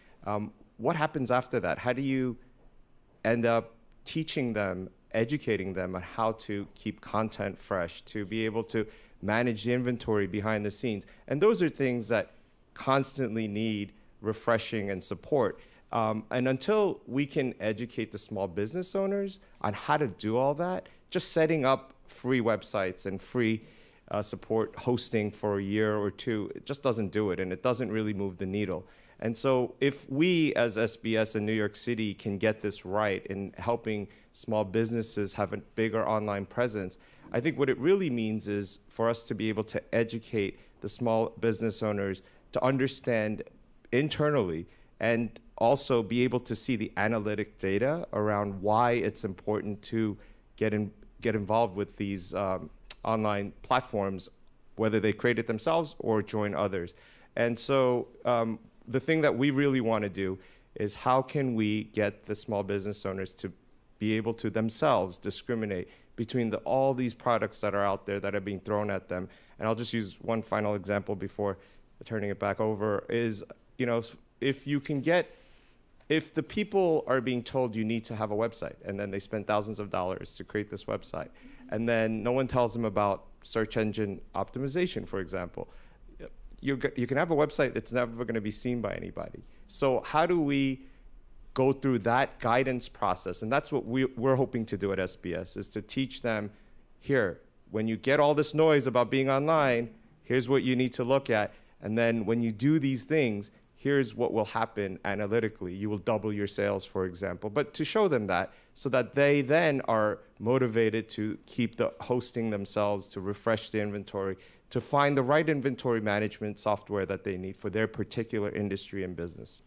what happens after that? How do you end up teaching them, educating them on how to keep content fresh, to be able to manage the inventory behind the scenes? And those are things that constantly need refreshing and support. And until we can educate the small business owners on how to do all that, just setting up free websites and free support hosting for a year or two, it just doesn't do it, and it doesn't really move the needle. And so if we as SBS in New York City can get this right in helping small businesses have a bigger online presence, I think what it really means is for us to be able to educate the small business owners to understand internally and also be able to see the analytic data around why it's important to get involved with these online platforms, whether they create it themselves or join others. And so the thing that we really want to do is how can we get the small business owners to be able to themselves discriminate between all these products that are out there that are being thrown at them. And I'll just use one final example before turning it back over is, you know, if the people are being told you need to have a website, and then they spend thousands of dollars to create this website, and then no one tells them about search engine optimization, for example. You can have a website, it's never going to be seen by anybody. So how do we go through that guidance process? And that's what we're hoping to do at SBS, is to teach them, here, when you get all this noise about being online, here's what you need to look at. And then when you do these things, here's what will happen analytically. You will double your sales, for example. But to show them that, so that they then are motivated to keep the hosting themselves, to refresh the inventory, to find the right inventory management software that they need for their particular industry and business.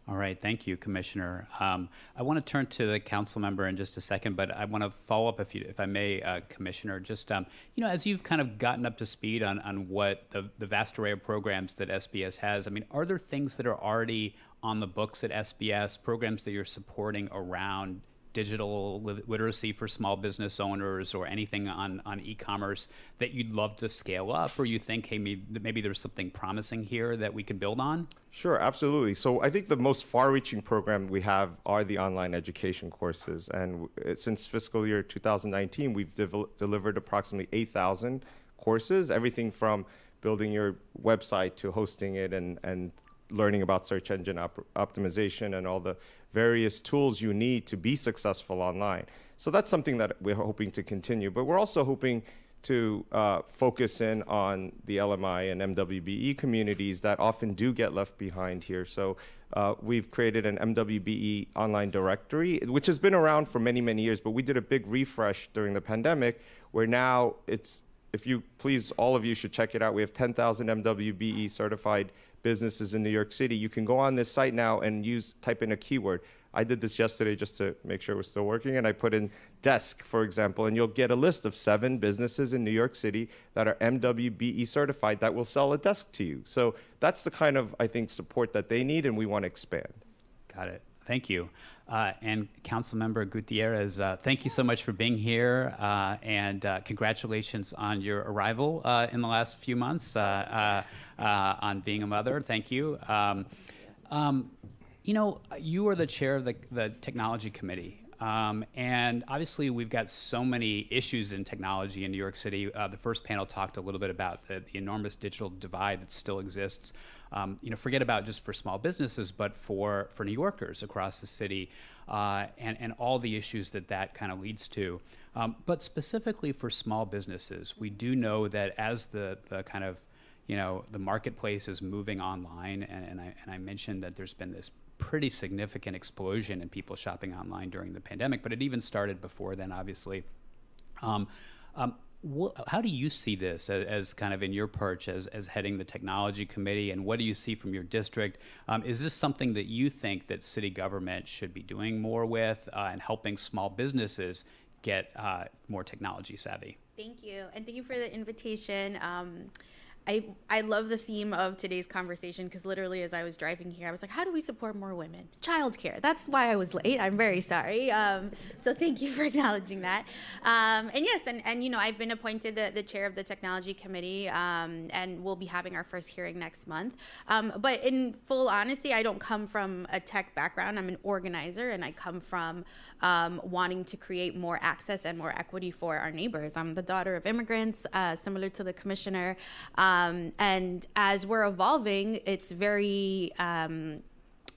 All right, thank you, Commissioner. I want to turn to the council member in just a second, but I want to follow up, if I may, Commissioner. Just you know, as you've kind of gotten up to speed on what the vast array of programs that SBS has, I mean, are there things that are already on the books at SBS, programs that you're supporting around digital literacy for small business owners, or anything on e-commerce that you'd love to scale up, or you think, hey, maybe there's something promising here that we can build on? Sure, absolutely. So I think the most far-reaching program we have are the online education courses. And since fiscal year 2019, we've delivered approximately 8,000 courses, everything from building your website to hosting it and learning about search engine optimization and all the various tools you need to be successful online. So that's something that we're hoping to continue. But we're also hoping to focus in on the LMI and MWBE communities that often do get left behind here. So we've created an MWBE online directory, which has been around for many, many years, but we did a big refresh during the pandemic, where now it's if you please, all of you should check it out. We have 10,000 MWBE certified businesses in New York City. You can go on this site now and type in a keyword. I did this yesterday just to make sure it was still working, and I put in desk, for example, and you'll get a list of 7 businesses in New York City that are MWBE certified that will sell a desk to you. So that's the kind of, I think, support that they need, and we want to expand. Got it. Thank you. And Councilmember Gutierrez, thank you so much for being here, and congratulations on your arrival in the last few months on being a mother. Thank you. You know, you are the chair of the Technology Committee, and obviously we've got so many issues in technology in New York City. The first panel talked a little bit about the enormous digital divide that still exists. You know, forget about just for small businesses, but for New Yorkers across the city, and all the issues that kind of leads to. But specifically for small businesses, we do know that as the kind of, you know, the marketplace is moving online, and I mentioned that there's been this pretty significant explosion in people shopping online during the pandemic, but it even started before then, obviously. How do you see this as kind of in your perch as heading the Technology Committee, and what do you see from your district? Is this something that you think that city government should be doing more with and helping small businesses get more technology savvy? Thank you, and thank you for the invitation. I love the theme of today's conversation, because literally as I was driving here, I was like, how do we support more women? Childcare. That's why I was late. I'm very sorry. So thank you for acknowledging that. And yes, and you know, I've been appointed the chair of the Technology Committee, and we'll be having our first hearing next month. But in full honesty, I don't come from a tech background. I'm an organizer, and I come from wanting to create more access and more equity for our neighbors. I'm the daughter of immigrants, similar to the commissioner. And as we're evolving, it's very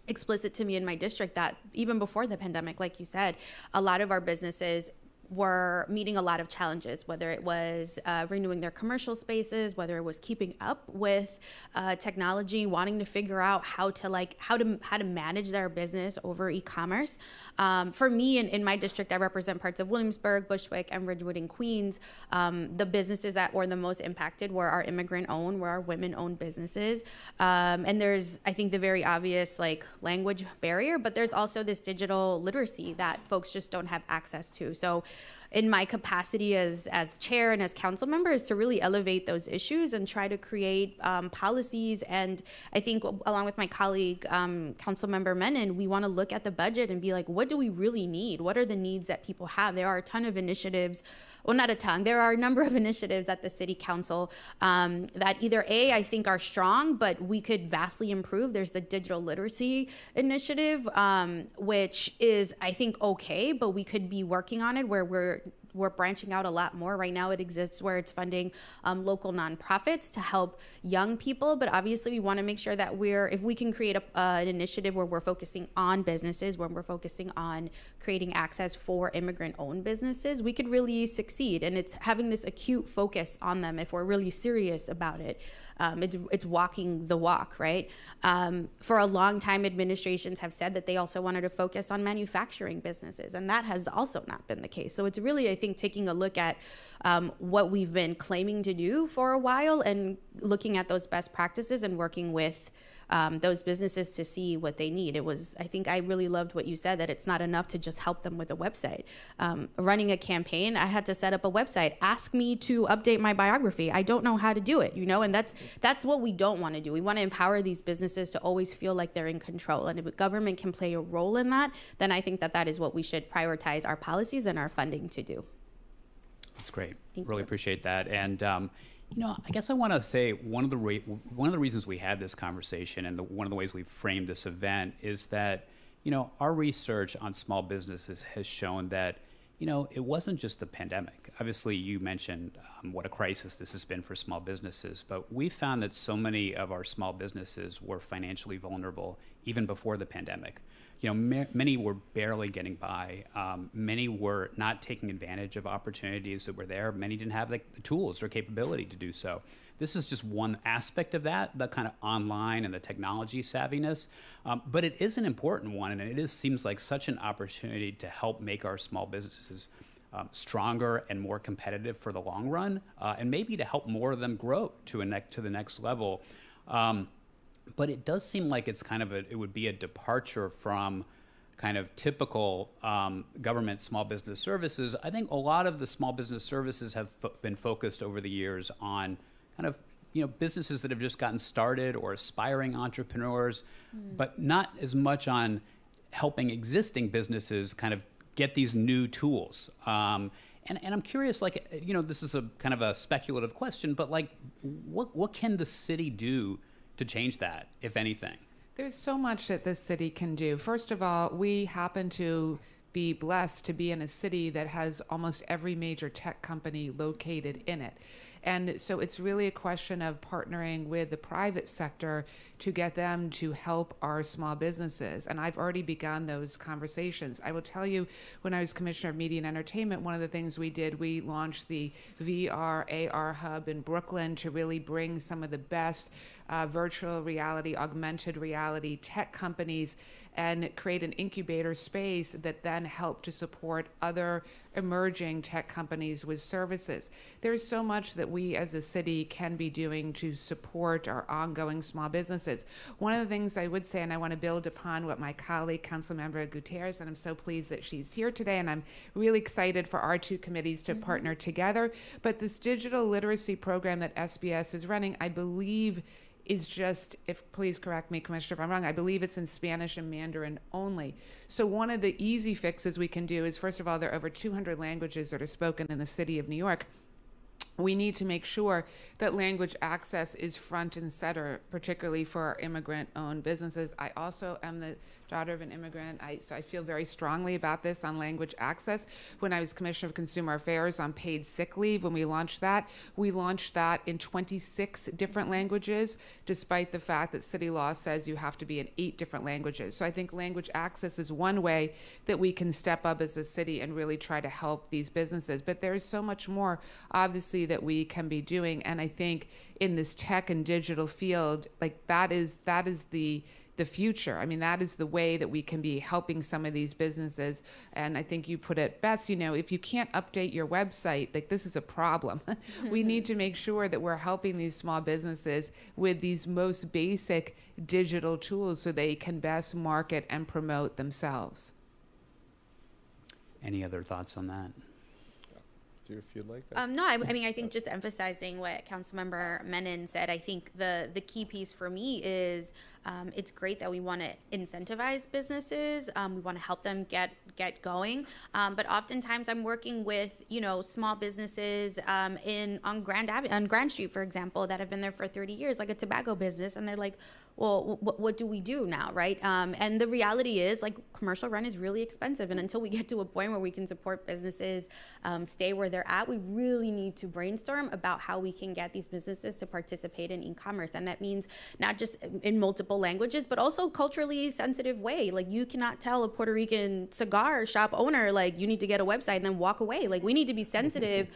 explicit to me in my district that even before the pandemic, like you said, a lot of our businesses were meeting a lot of challenges, whether it was renewing their commercial spaces, whether it was keeping up with technology, wanting to figure out how to manage their business over e-commerce. For me, in my district, I represent parts of Williamsburg, Bushwick, and Ridgewood in Queens. The businesses that were the most impacted were our immigrant-owned, were our women-owned businesses. And there's, I think, the very obvious language barrier, but there's also this digital literacy that folks just don't have access to. So in my capacity as chair and as council member is to really elevate those issues and try to create policies. And I think along with my colleague, council member Menin, we want to look at the budget and be like, what do we really need? What are the needs that people have? There are a ton of initiatives, well, not a ton, there are a number of initiatives at the city council that either I think are strong, but we could vastly improve. There's the digital literacy initiative, which is, I think, okay, but we could be working on it where we're branching out a lot more. Right now it exists where it's funding local nonprofits to help young people, but obviously we want to make sure that if we can create an initiative where we're focusing on businesses, where we're focusing on creating access for immigrant-owned businesses, we could really succeed. And it's having this acute focus on them if we're really serious about it. It's walking the walk, right? For a long time, administrations have said that they also wanted to focus on manufacturing businesses, and that has also not been the case. So it's really, I think, taking a look at what we've been claiming to do for a while and looking at those best practices and working with those businesses to see what they need. I think I really loved what you said, that it's not enough to just help them with a website. Running a campaign, I had to set up a website. Ask me to update my biography. I don't know how to do it, and that's what we don't want to do. We want to empower these businesses to always feel like they're in control. And if government can play a role in that, then I think that is what we should prioritize our policies and our funding to do. That's great. Really appreciate that. And I guess I want to say one of the reasons we had this conversation and one of the ways we've framed this event is that, our research on small businesses has shown that, it wasn't just the pandemic. Obviously, you mentioned what a crisis this has been for small businesses, but we found that so many of our small businesses were financially vulnerable even before the pandemic. Many were barely getting by. Many were not taking advantage of opportunities that were there. Many didn't have the tools or capability to do so. This is just one aspect of that, the kind of online and the technology savviness. But it is an important one, and it seems like such an opportunity to help make our small businesses stronger and more competitive for the long run, and maybe to help more of them grow to the next level. But it does seem like it's kind of it would be a departure from kind of typical government small business services. I think a lot of the small business services have been focused over the years on kind of businesses that have just gotten started or aspiring entrepreneurs, but not as much on helping existing businesses kind of get these new tools. And I'm curious, like, this is a kind of a speculative question, but like, what can the city do to change that, if anything? There's so much that this city can do. First of all, we happen to be blessed to be in a city that has almost every major tech company located in it. And so it's really a question of partnering with the private sector to get them to help our small businesses. And I've already begun those conversations. I will tell you, when I was Commissioner of Media and Entertainment, one of the things we did, we launched the VR AR Hub in Brooklyn to really bring some of the best virtual reality, augmented reality tech companies and create an incubator space that then helped to support other emerging tech companies with services. There's so much that we as a city can be doing to support our ongoing small businesses. One of the things I would say, and I want to build upon what my colleague, Councilmember Gutiérrez, and I'm so pleased that she's here today, and I'm really excited for our two committees to partner together. But this digital literacy program that SBS is running, I believe, is just, please correct me, Commissioner, if I'm wrong, I believe it's in Spanish and Mandarin only. So one of the easy fixes we can do is, first of all, there are over 200 languages that are spoken in the city of New York. We need to make sure that language access is front and center, particularly for our immigrant-owned businesses. I also am the daughter of an immigrant, so I feel very strongly about this on language access. When I was Commissioner of Consumer Affairs on paid sick leave, when we launched that in 26 different languages, despite the fact that city law says you have to be in 8 different languages. So I think language access is one way that we can step up as a city and really try to help these businesses. But there's so much more, obviously, that we can be doing. And I think in this tech and digital field, like that is the future. I mean, that is the way that we can be helping some of these businesses. And I think you put it best, if you can't update your website, like this is a problem. We need to make sure that we're helping these small businesses with these most basic digital tools so they can best market and promote themselves. Any other thoughts on that? If you'd like that. No, I mean, I think just emphasizing what Councilmember Menin said, I think the key piece for me is it's great that we want to incentivize businesses. We want to help them get going. But oftentimes I'm working with, small businesses on Grand Street, for example, that have been there for 30 years, like a tobacco business. And they're like, well, what do we do now, right? And the reality is, like, commercial rent is really expensive. And until we get to a point where we can support businesses stay where they're at, we really need to brainstorm about how we can get these businesses to participate in e-commerce. And that means not just in multiple languages, but also culturally sensitive way. Like, you cannot tell a Puerto Rican cigar shop owner, like, you need to get a website and then walk away. Like, we need to be sensitive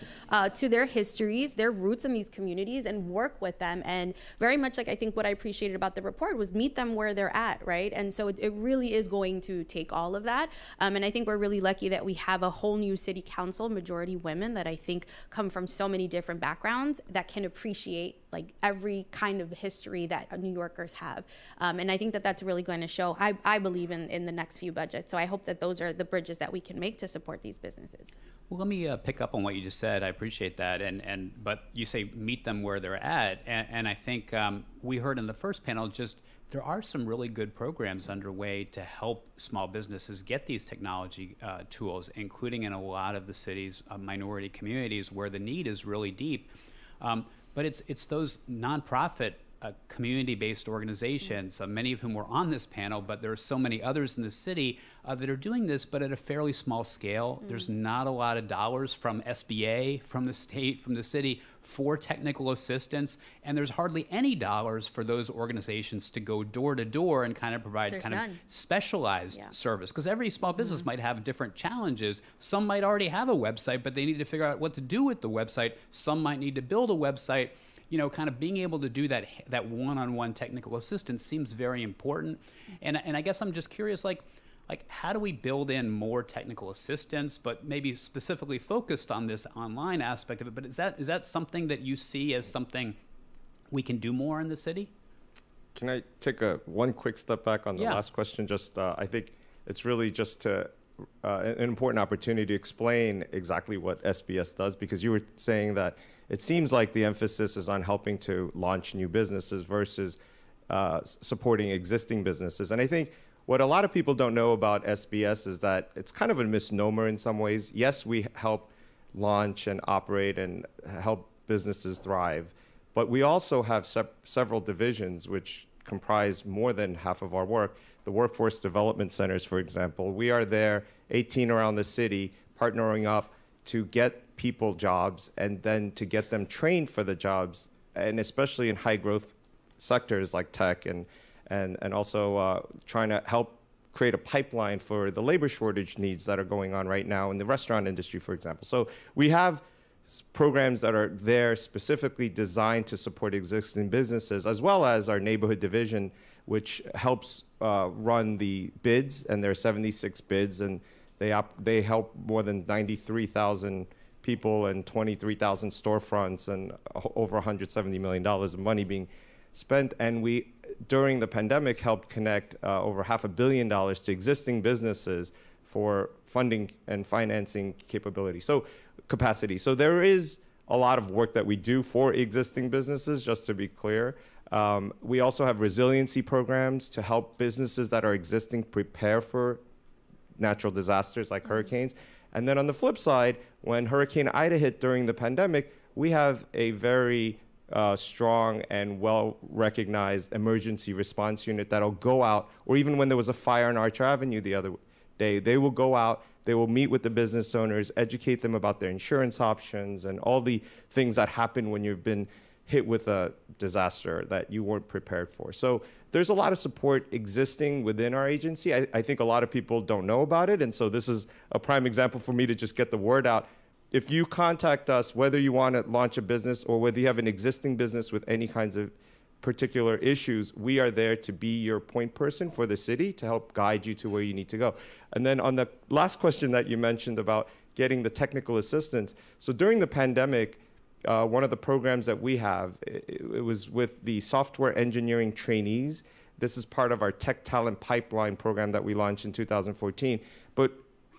to their histories, their roots in these communities, and work with them. And very much like, I think what I appreciated about the report was meet them where they're at, right? And so it really is going to take all of that. And I think we're really lucky that we have a whole new city council, majority women, that I think come from so many different backgrounds that can appreciate like every kind of history that New Yorkers have. And I think that that's really going to show, I believe, in the next few budgets. So I hope that those are the bridges that we can make to support these businesses. Well, let me pick up on what you just said. I appreciate that. But you say meet them where they're at. And I think we heard in the first panel there are some really good programs underway to help small businesses get these technology tools, including in a lot of the city's minority communities where the need is really deep. But it's those nonprofit community-based organizations, many of whom were on this panel, but there are so many others in the city that are doing this, but at a fairly small scale. There's not a lot of dollars from SBA, from the state, from the city for technical assistance, and there's hardly any dollars for those organizations to go door to door and kind of provide of specialized service, because every small business might have different challenges. Some might already have a website, but they need to figure out what to do with the website. Some might need to build a website. Kind of being able to do that one-on-one technical assistance seems very important. And I guess I'm just curious, like like, how do we build in more technical assistance, but maybe specifically focused on this online aspect of it? But is that something that you see as something we can do more in the city? Can I take one quick step back on the last question? Just I think it's really just an important opportunity to explain exactly what SBS does, because you were saying that it seems like the emphasis is on helping to launch new businesses versus supporting existing businesses. And I think what a lot of people don't know about SBS is that it's kind of a misnomer in some ways. Yes, we help launch and operate and help businesses thrive, but we also have several divisions which comprise more than half of our work. The workforce development centers, for example, we are there 18 around the city, partnering up to get people jobs and then to get them trained for the jobs, and especially in high growth sectors like tech, and also trying to help create a pipeline for the labor shortage needs that are going on right now in the restaurant industry, for example. So we have programs that are there specifically designed to support existing businesses, as well as our neighborhood division, which helps run the bids, and there are 76 bids, and they help more than 93,000 people and 23,000 storefronts and over $170 million of money being spent. And we, during the pandemic, helped connect over $500 million to existing businesses for funding and financing capacity. So there is a lot of work that we do for existing businesses, just to be clear. We also have resiliency programs to help businesses that are existing prepare for natural disasters like hurricanes. And then on the flip side, when Hurricane Ida hit during the pandemic, we have a very strong and well-recognized emergency response unit that'll go out, or even when there was a fire on Archer Avenue the other day, they will go out, they will meet with the business owners, educate them about their insurance options and all the things that happen when you've been hit with a disaster that you weren't prepared for. So there's a lot of support existing within our agency. I think a lot of people don't know about it, and so this is a prime example for me to just get the word out. If you contact us, whether you want to launch a business or whether you have an existing business with any kinds of particular issues, we are there to be your point person for the city to help guide you to where you need to go. And then on the last question that you mentioned about getting the technical assistance, so during the pandemic, one of the programs that we have, it was with the software engineering trainees. This is part of our tech talent pipeline program that we launched in 2014. But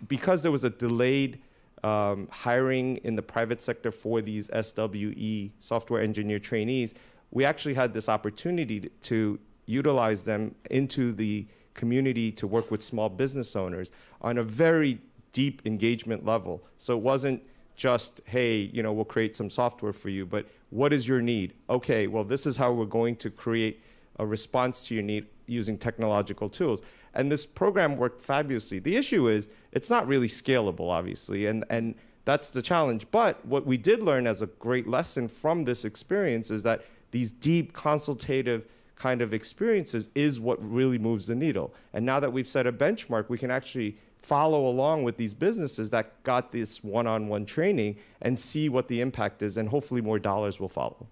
because there was a delayed hiring in the private sector for these SWE, software engineer trainees, we actually had this opportunity to utilize them into the community to work with small business owners on a very deep engagement level. So it wasn't just, hey, we'll create some software for you, but what is your need? Okay, well, this is how we're going to create a response to your need using technological tools. And this program worked fabulously. The issue is it's not really scalable, obviously, and that's the challenge. But what we did learn as a great lesson from this experience is that these deep consultative kind of experiences is what really moves the needle. And now that we've set a benchmark, we can actually follow along with these businesses that got this one-on-one training and see what the impact is, and hopefully more dollars will follow.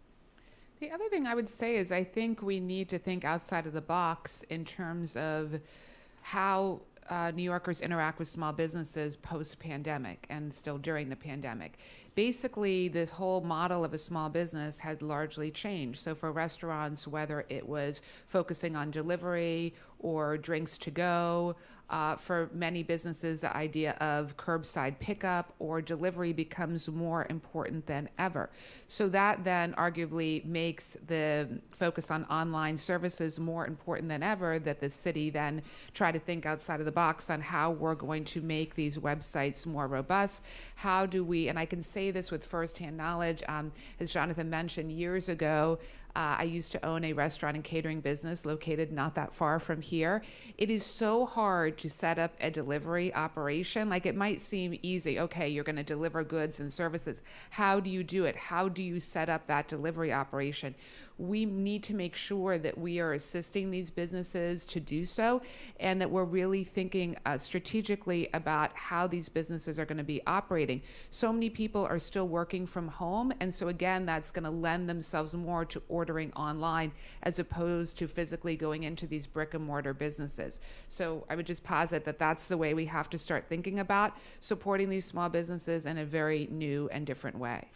The other thing I would say is I think we need to think outside of the box in terms of how New Yorkers interact with small businesses post-pandemic and still during the pandemic. Basically, this whole model of a small business had largely changed. So for restaurants, whether it was focusing on delivery or drinks to go, for many businesses, the idea of curbside pickup or delivery becomes more important than ever. So that then arguably makes the focus on online services more important than ever, that the city then try to think outside of the box on how we're going to make these websites more robust. How do we, and I can say this with firsthand knowledge, as Jonathan mentioned, years ago, I used to own a restaurant and catering business located not that far from here. It is so hard to set up a delivery operation. Like, it might seem easy. Okay, you're going to deliver goods and services. How do you do it? How do you set up that delivery operation? we need to make sure that we are assisting these businesses to do so, and that we're really thinking strategically about how these businesses are going to be operating. So many people are still working from home, and so again, that's going to lend themselves more to ordering online as opposed to physically going into these brick and mortar businesses. So I would just posit that that's the way we have to start thinking about supporting these small businesses in a very new and different way.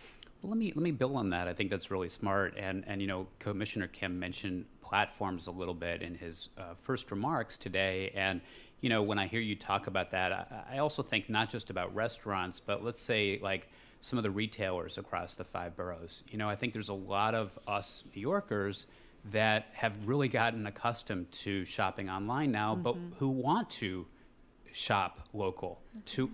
Well, let me build on that. I think that's really smart. And you know, Commissioner Kim mentioned platforms a little bit in his first remarks today. And you know, when I hear you talk about that, I also think not just about restaurants, but let's say like some of the retailers across the 5 boroughs. You know, I think there's a lot of us New Yorkers that have really gotten accustomed to shopping online now, but who want to shop local,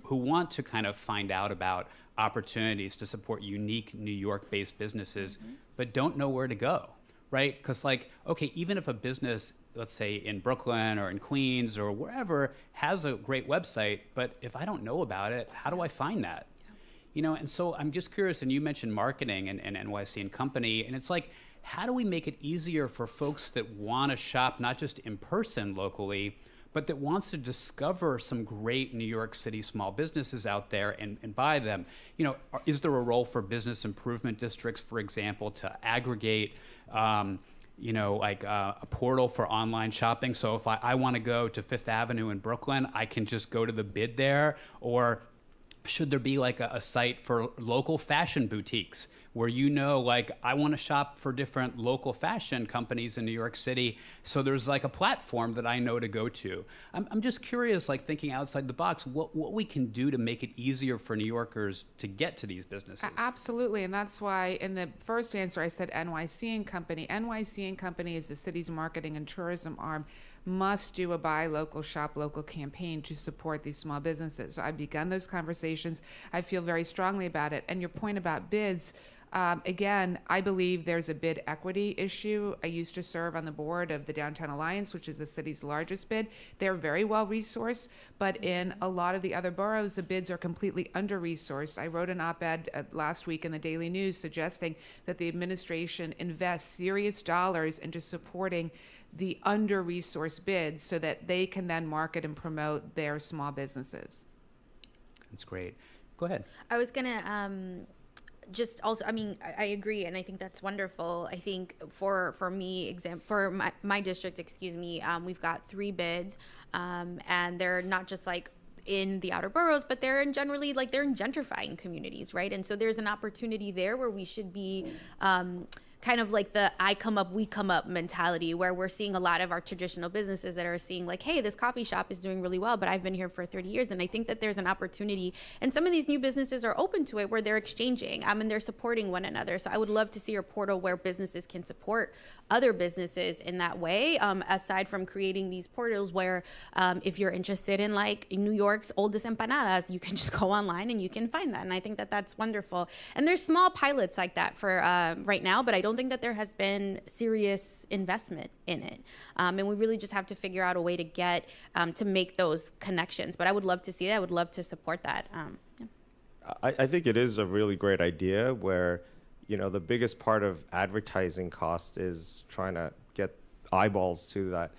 who want to kind of find out about opportunities to support unique New York-based businesses, but don't know where to go, right? Because like, okay, even if a business, let's say in Brooklyn or in Queens or wherever, has a great website, but if I don't know about it, how do I find that? You know, and so I'm just curious, and you mentioned marketing and NYC and Company, and it's like, how do we make it easier for folks that want to shop not just in person locally, but that wants to discover some great New York City small businesses out there and buy them? You know, is there a role for business improvement districts, for example, to aggregate, you know, like a portal for online shopping? So if I want to go to Fifth Avenue in Brooklyn, I can just go to the bid there? Or should there be like a site for local fashion boutiques where, you know, like I want to shop for different local fashion companies in New York City, so there's like a platform that I know to go to? I'm just curious, like thinking outside the box, what we can do to make it easier for New Yorkers to get to these businesses. Absolutely, and that's why in the first answer I said NYC and Company. NYC and Company is the city's marketing and tourism arm, must do a buy local, shop local campaign to support these small businesses. So I've begun those conversations. I feel very strongly about it. And your point about bids, again, I believe there's a bid equity issue. I used to serve on the board of the Downtown Alliance, which is the city's largest bid. They're very well resourced, but in a lot of the other boroughs, the bids are completely under-resourced. I wrote an op-ed last week in the Daily News suggesting that the administration invest serious dollars into supporting the under-resourced bids so that they can then market and promote their small businesses. That's great. Go ahead. I was gonna just also, I mean, I agree, and I think that's wonderful. I think for me, for my district, excuse me, we've got 3 bids, and they're not just like in the outer boroughs, but they're in generally like they're in gentrifying communities, right? And so there's an opportunity there where we should be kind of like the I come up, we come up mentality, where we're seeing a lot of our traditional businesses that are seeing like, hey, this coffee shop is doing really well, but I've been here for 30 years. And I think that there's an opportunity, and some of these new businesses are open to it, where they're exchanging and they're supporting one another. So I would love to see a portal where businesses can support other businesses in that way, aside from creating these portals where if you're interested in like New York's oldest empanadas, you can just go online and you can find that. And I think that that's wonderful. And there's small pilots like that for right now, but I don't think that there has been serious investment in it. And we really just have to figure out a way to get to make those connections. But I would love to see that. I would love to support that. Yeah. I think it is a really great idea where, you know, the biggest part of advertising cost is trying to get eyeballs to that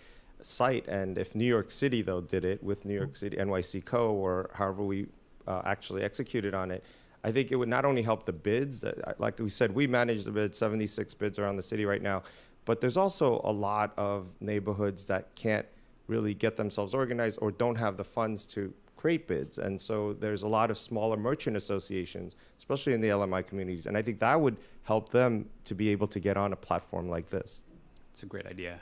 site. And if New York City, though, did it with New York City, NYC Co., or however we actually executed on it, I think it would not only help the bids, that, like we said, we manage the bids, 76 bids around the city right now, but there's also a lot of neighborhoods that can't really get themselves organized or don't have the funds to create bids. And so there's a lot of smaller merchant associations, especially in the LMI communities. And I think that would help them to be able to get on a platform like this. It's a great idea.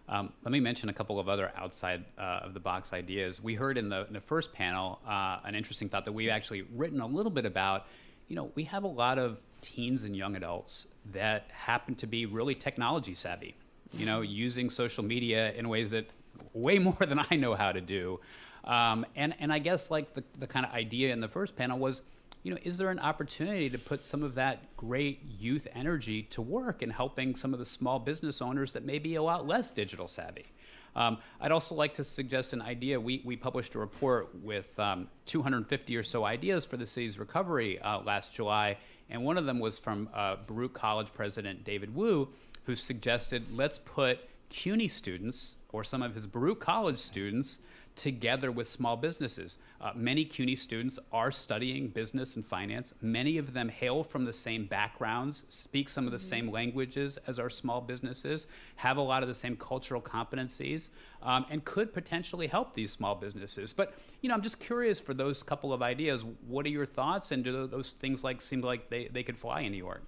Let me mention a couple of other outside of the box ideas. We heard in the first panel an interesting thought that we've actually written a little bit about. You know, we have a lot of teens and young adults that happen to be really technology savvy, you know, using social media in ways that way more than I know how to do. And I guess like the kind of idea in the first panel was, you know, is there an opportunity to put some of that great youth energy to work in helping some of the small business owners that may be a lot less digital savvy? I'd also like to suggest an idea. We published a report with 250 or so ideas for the city's recovery last July, and one of them was from Baruch College President David Wu, who suggested let's put CUNY students or some of his Baruch College students together with small businesses. Many CUNY students are studying business and finance. Many of them hail from the same backgrounds, speak some of the same languages as our small businesses, have a lot of the same cultural competencies, and could potentially help these small businesses. But I'm just curious, for those couple of ideas, what are your thoughts, and do those things seem like they could fly in New York?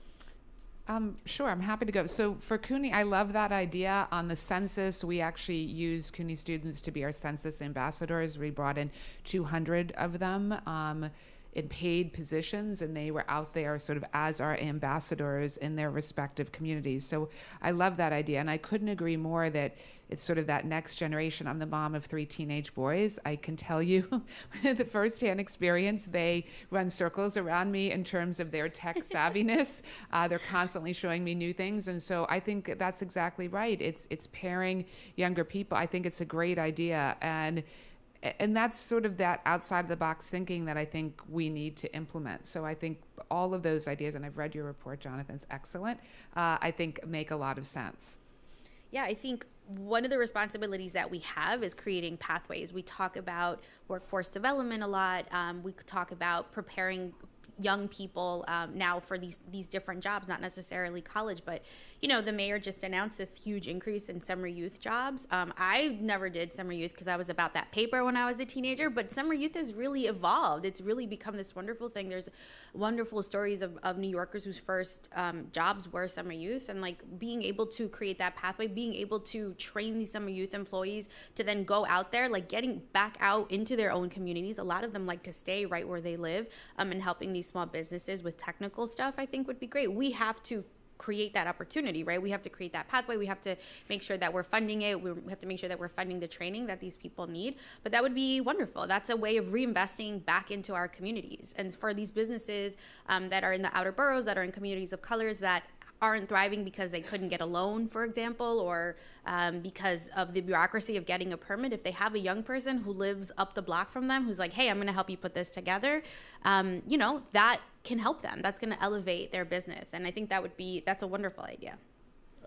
Sure, I'm happy to go. So for CUNY, I love that idea. On the census, we actually use CUNY students to be our census ambassadors. We brought in 200 of them in paid positions, and they were out there sort of as our ambassadors in their respective communities. So I love that idea, and I couldn't agree more that it's sort of that next generation. I'm the mom of 3 teenage boys. I can tell you the firsthand experience, they run circles around me in terms of their tech savviness. They're constantly showing me new things, and so I think that's exactly right. It's pairing younger people. I think it's a great idea, and that's sort of that outside of the box thinking that I think we need to implement. So I think all of those ideas, and I've read your report, Jonathan, it's excellent, I think make a lot of sense. Yeah, I think one of the responsibilities that we have is creating pathways. We talk about workforce development a lot. We could talk about preparing young people now for these different jobs, not necessarily college, but the mayor just announced this huge increase in summer youth jobs. I never did summer youth because I was about that paper when I was a teenager, but summer youth has really evolved. It's really become this wonderful thing. There's wonderful stories of New Yorkers whose first jobs were summer youth, and being able to create that pathway, being able to train these summer youth employees to then go out there, getting back out into their own communities. A lot of them like to stay right where they live, and helping these small businesses with technical stuff, I think would be great. We have to create that opportunity, right? We have to create that pathway. We have to make sure that we're funding it. We have to make sure that we're funding the training that these people need. But that would be wonderful. That's a way of reinvesting back into our communities. And for these businesses that are in the outer boroughs, that are in communities of colors that aren't thriving because they couldn't get a loan, for example, or because of the bureaucracy of getting a permit, if they have a young person who lives up the block from them who's like, hey, I'm going to help you put this together, that can help them. That's going to elevate their business. And I think that's a wonderful idea.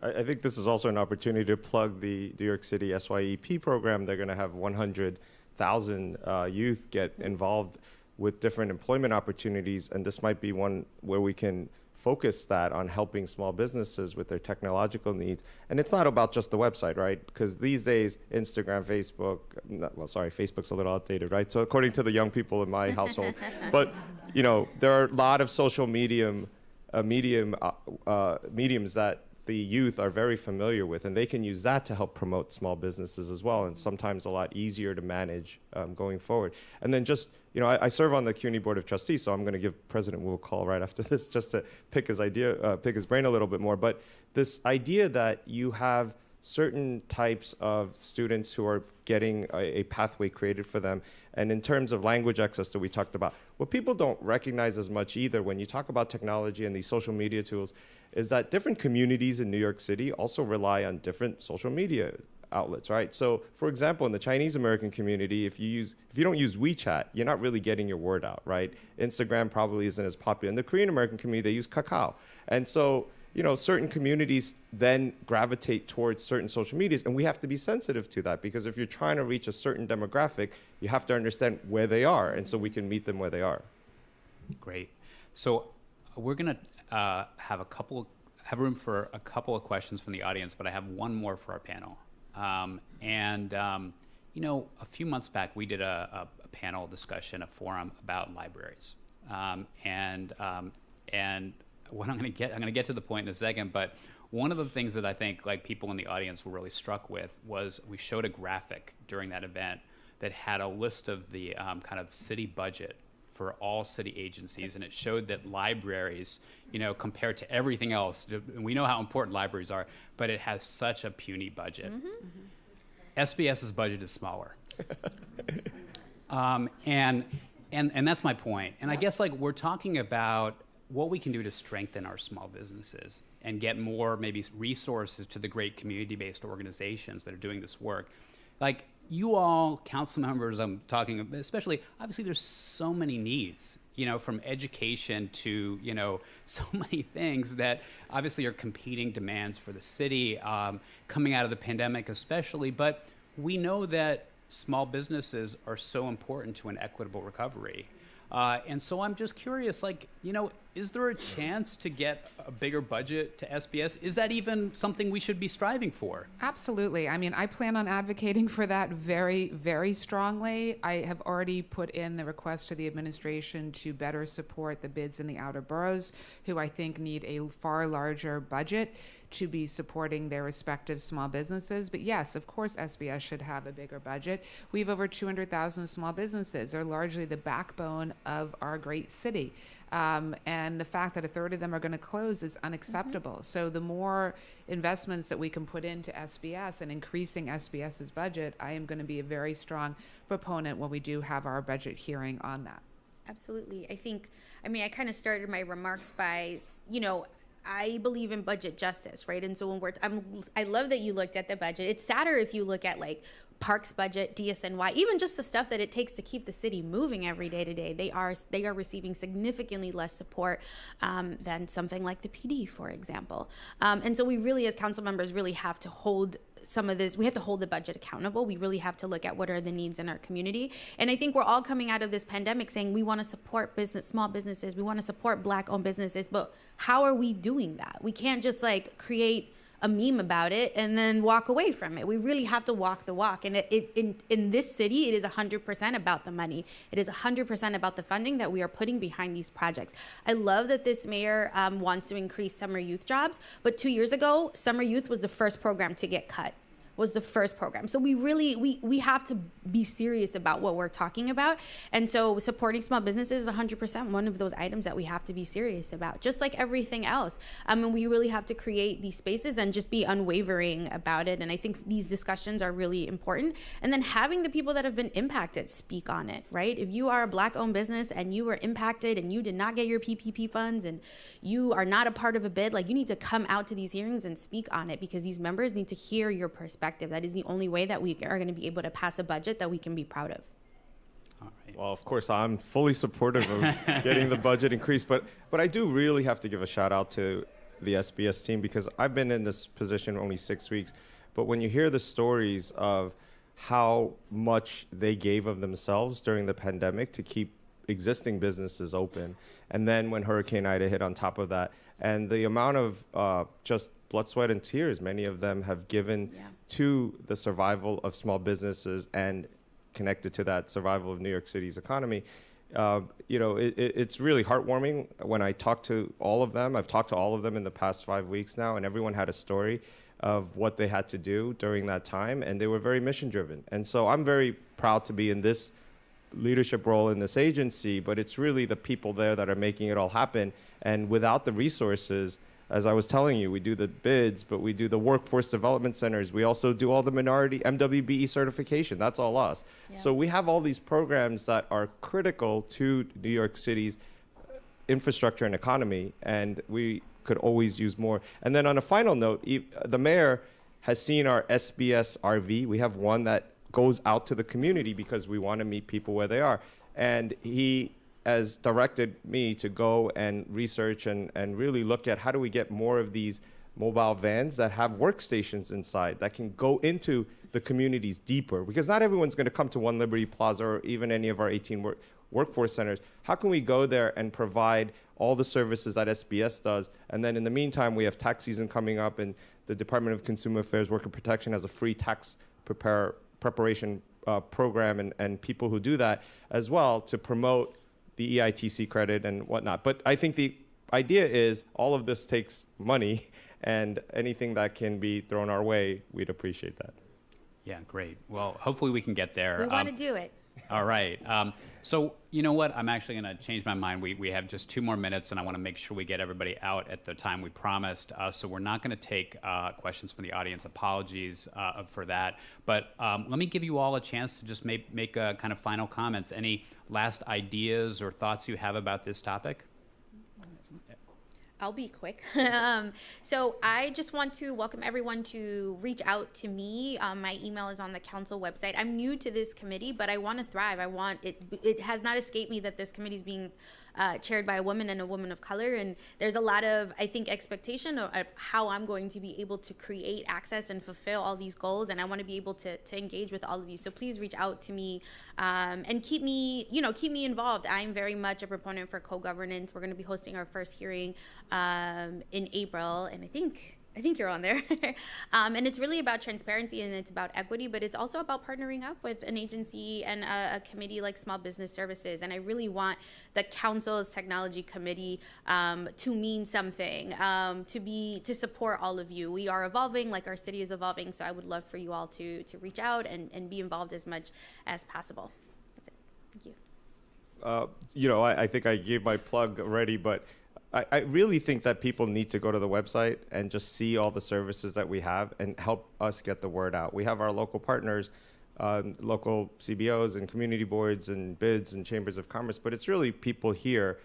I think this is also an opportunity to plug the New York City SYEP program. They're going to have 100,000 youth get involved with different employment opportunities, and this might be one where we can focus that on helping small businesses with their technological needs. And it's not about just the website, right? Because these days, Instagram, Facebook, Facebook's a little outdated, right? So according to the young people in my household, but there are a lot of social mediums that the youth are very familiar with, and they can use that to help promote small businesses as well, and sometimes a lot easier to manage going forward. And then just, I serve on the CUNY Board of Trustees, so I'm going to give President Wu a call right after this just to pick his brain a little bit more. But this idea that you have certain types of students who are getting a pathway created for them, and in terms of language access that we talked about, what people don't recognize as much either when you talk about technology and these social media tools is that different communities in New York City also rely on different social media outlets, right? So, for example, in the Chinese American community, if you don't use WeChat, you're not really getting your word out, right? Instagram probably isn't as popular. In the Korean American community, they use Kakao. And so, certain communities then gravitate towards certain social medias, and we have to be sensitive to that, because if you're trying to reach a certain demographic, you have to understand where they are, and so we can meet them where they are. Great. So we're going to have room for a couple of questions from the audience, but I have one more for our panel. A few months back, we did a panel discussion, a forum about libraries. And what I'm going to get to the point in a second, but one of the things that I think people in the audience were really struck with was we showed a graphic during that event that had a list of the kind of city budget for all city agencies, and it showed that libraries, compared to everything else, we know how important libraries are, but it has such a puny budget. SBS's budget is smaller. And that's my point. And I guess we're talking about what we can do to strengthen our small businesses and get more maybe resources to the great community-based organizations that are doing this work. You all, council members, I'm talking especially, obviously there's so many needs from education to, so many things that obviously are competing demands for the city, coming out of the pandemic especially. But we know that small businesses are so important to an equitable recovery. And so I'm just curious, is there a chance to get a bigger budget to SBS? Is that even something we should be striving for? Absolutely. I mean, I plan on advocating for that very, very strongly. I have already put in the request to the administration to better support the bids in the outer boroughs, who I think need a far larger budget to be supporting their respective small businesses. But yes, of course, SBS should have a bigger budget. We have over 200,000 small businesses. They're largely the backbone of our great city. And the fact that a third of them are going to close is unacceptable. So the more investments that we can put into SBS and increasing SBS's budget, I am going to be a very strong proponent when we do have our budget hearing on that. Absolutely. I kind of started my remarks by, I believe in budget justice, right? And so I love that you looked at the budget. It's sadder if you look at Parks budget, DSNY, even just the stuff that it takes to keep the city moving every day to day. They are receiving significantly less support than something like the PD, for example. And so we really, as council members, really have to hold some of this. We have to hold the budget accountable. We really have to look at what are the needs in our community. And I think we're all coming out of this pandemic saying we want to support small businesses. We want to support Black-owned businesses. But how are we doing that? We can't just create a meme about it and then walk away from it. We really have to walk the walk. And in this city, it is 100% about the money. It is 100% about the funding that we are putting behind these projects. I love that this mayor wants to increase summer youth jobs, but 2 years ago, summer youth was the first program to get cut. So we have to be serious about what we're talking about. And so supporting small businesses is 100% one of those items that we have to be serious about, just like everything else. And we really have to create these spaces and just be unwavering about it. And I think these discussions are really important. And then having the people that have been impacted speak on it, right? If you are a Black-owned business and you were impacted and you did not get your PPP funds and you are not a part of a bid, you need to come out to these hearings and speak on it, because these members need to hear your perspective. That is the only way that we are going to be able to pass a budget that we can be proud of. All right. Well, of course, I'm fully supportive of getting the budget increased, but I do really have to give a shout out to the SBS team, because I've been in this position only 6 weeks. But when you hear the stories of how much they gave of themselves during the pandemic to keep existing businesses open, and then when Hurricane Ida hit on top of that, and the amount of just blood, sweat, and tears many of them have given to the survival of small businesses and connected to that survival of New York City's economy, it's really heartwarming when I talk to all of them. I've talked to all of them in the past 5 weeks now, and everyone had a story of what they had to do during that time, and they were very mission driven. And so I'm very proud to be in this leadership role in this agency, but it's really the people there that are making it all happen. And without the resources, as I was telling you, we do the bids, but we do the workforce development centers. We also do all the minority MWBE certification. That's all us. Yeah. So we have all these programs that are critical to New York City's infrastructure and economy, and we could always use more. And then on a final note, the mayor has seen our SBS RV. We have one that goes out to the community because we want to meet people where they are. And he has directed me to go and research and really look at how do we get more of these mobile vans that have workstations inside that can go into the communities deeper, because not everyone's going to come to One Liberty Plaza or even any of our 18 workforce centers. How can we go there and provide all the services that SBS does? And then in the meantime, we have tax season coming up, and the Department of Consumer Affairs Worker Protection has a free tax preparation program, and people who do that as well to promote the EITC credit and whatnot. But I think the idea is all of this takes money, and anything that can be thrown our way, we'd appreciate that. Yeah, great. Well, hopefully we can get there. We want to do it. All right. So you know what? I'm actually going to change my mind. We have just 2 more minutes, and I want to make sure we get everybody out at the time we promised. So we're not going to take questions from the audience. Apologies for that. But let me give you all a chance to just make kind of final comments. Any last ideas or thoughts you have about this topic? I'll be quick. So I just want to welcome everyone to reach out to me. My email is on the council website. I'm new to this committee, but I want to thrive. I want it. It has not escaped me that this committee is being chaired by a woman and a woman of color. And there's a lot of, I think, expectation of how I'm going to be able to create access and fulfill all these goals. And I want to be able to engage with all of you. So please reach out to me and keep me involved. I'm very much a proponent for co-governance. We're going to be hosting our first hearing in April, and I think you're on there. And it's really about transparency and it's about equity, but it's also about partnering up with an agency and a committee like Small Business Services. And I really want the council's technology committee to mean something, to support all of you. We are evolving, like our city is evolving, so I would love for you all to reach out and be involved as much as possible. That's it. Thank you. I think I gave my plug already, but I really think that people need to go to the website and just see all the services that we have and help us get the word out. We have our local partners, local CBOs and community boards and bids and chambers of commerce, but it's really people here.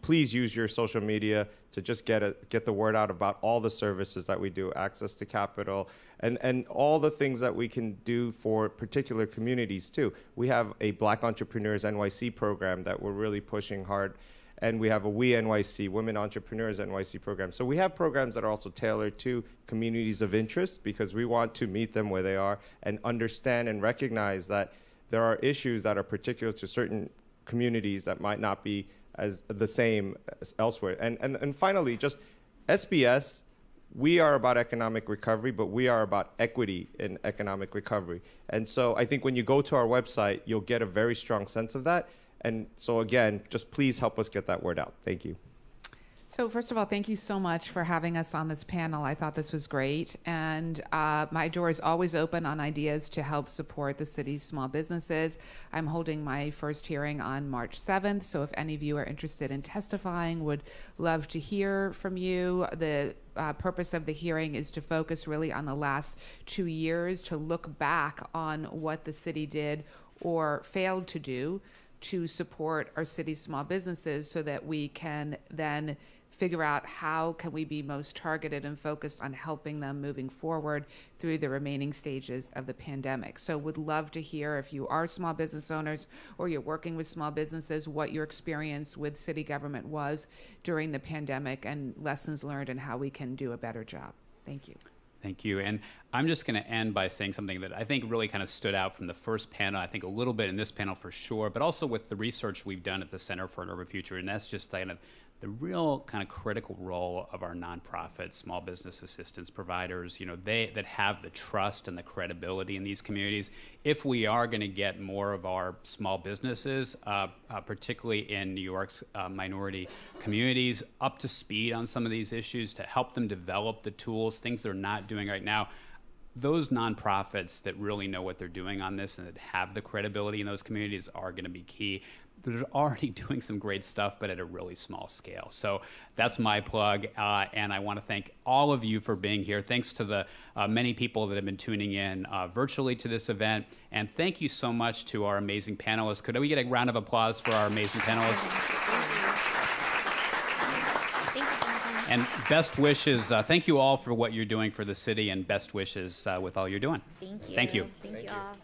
Please use your social media to just get the word out about all the services that we do, access to capital, and all the things that we can do for particular communities too. We have a Black Entrepreneurs NYC program that we're really pushing hard. And we have a We NYC, Women Entrepreneurs NYC program. So we have programs that are also tailored to communities of interest because we want to meet them where they are and understand and recognize that there are issues that are particular to certain communities that might not be as the same as elsewhere. And finally, just SBS, we are about economic recovery, but we are about equity in economic recovery. And so I think when you go to our website, you'll get a very strong sense of that. And so again, just please help us get that word out. Thank you. So first of all, thank you so much for having us on this panel. I thought this was great. And my door is always open on ideas to help support the city's small businesses. I'm holding my first hearing on March 7th. So if any of you are interested in testifying, would love to hear from you. The purpose of the hearing is to focus really on the last 2 years, to look back on what the city did or failed to do to support our city's small businesses so that we can then figure out how can we be most targeted and focused on helping them moving forward through the remaining stages of the pandemic. So would love to hear if you are small business owners or you're working with small businesses, what your experience with city government was during the pandemic and lessons learned and how we can do a better job. Thank you. Thank you. And I'm just going to end by saying something that I think really kind of stood out from the first panel, I think a little bit in this panel for sure, but also with the research we've done at the Center for an Urban Future, and that's just kind of the real kind of critical role of our nonprofit small business assistance providers, they that have the trust and the credibility in these communities. If we are going to get more of our small businesses, particularly in New York's minority communities, up to speed on some of these issues to help them develop the tools, things they're not doing right now, those nonprofits that really know what they're doing on this and that have the credibility in those communities are going to be key. They're already doing some great stuff, but at a really small scale. So that's my plug, and I want to thank all of you for being here. Thanks to the many people that have been tuning in virtually to this event, and thank you so much to our amazing panelists. Could we get a round of applause for our amazing panelists? And best wishes. Thank you all for what you're doing for the city, and best wishes with all you're doing. Thank you. Thank you. Thank you all.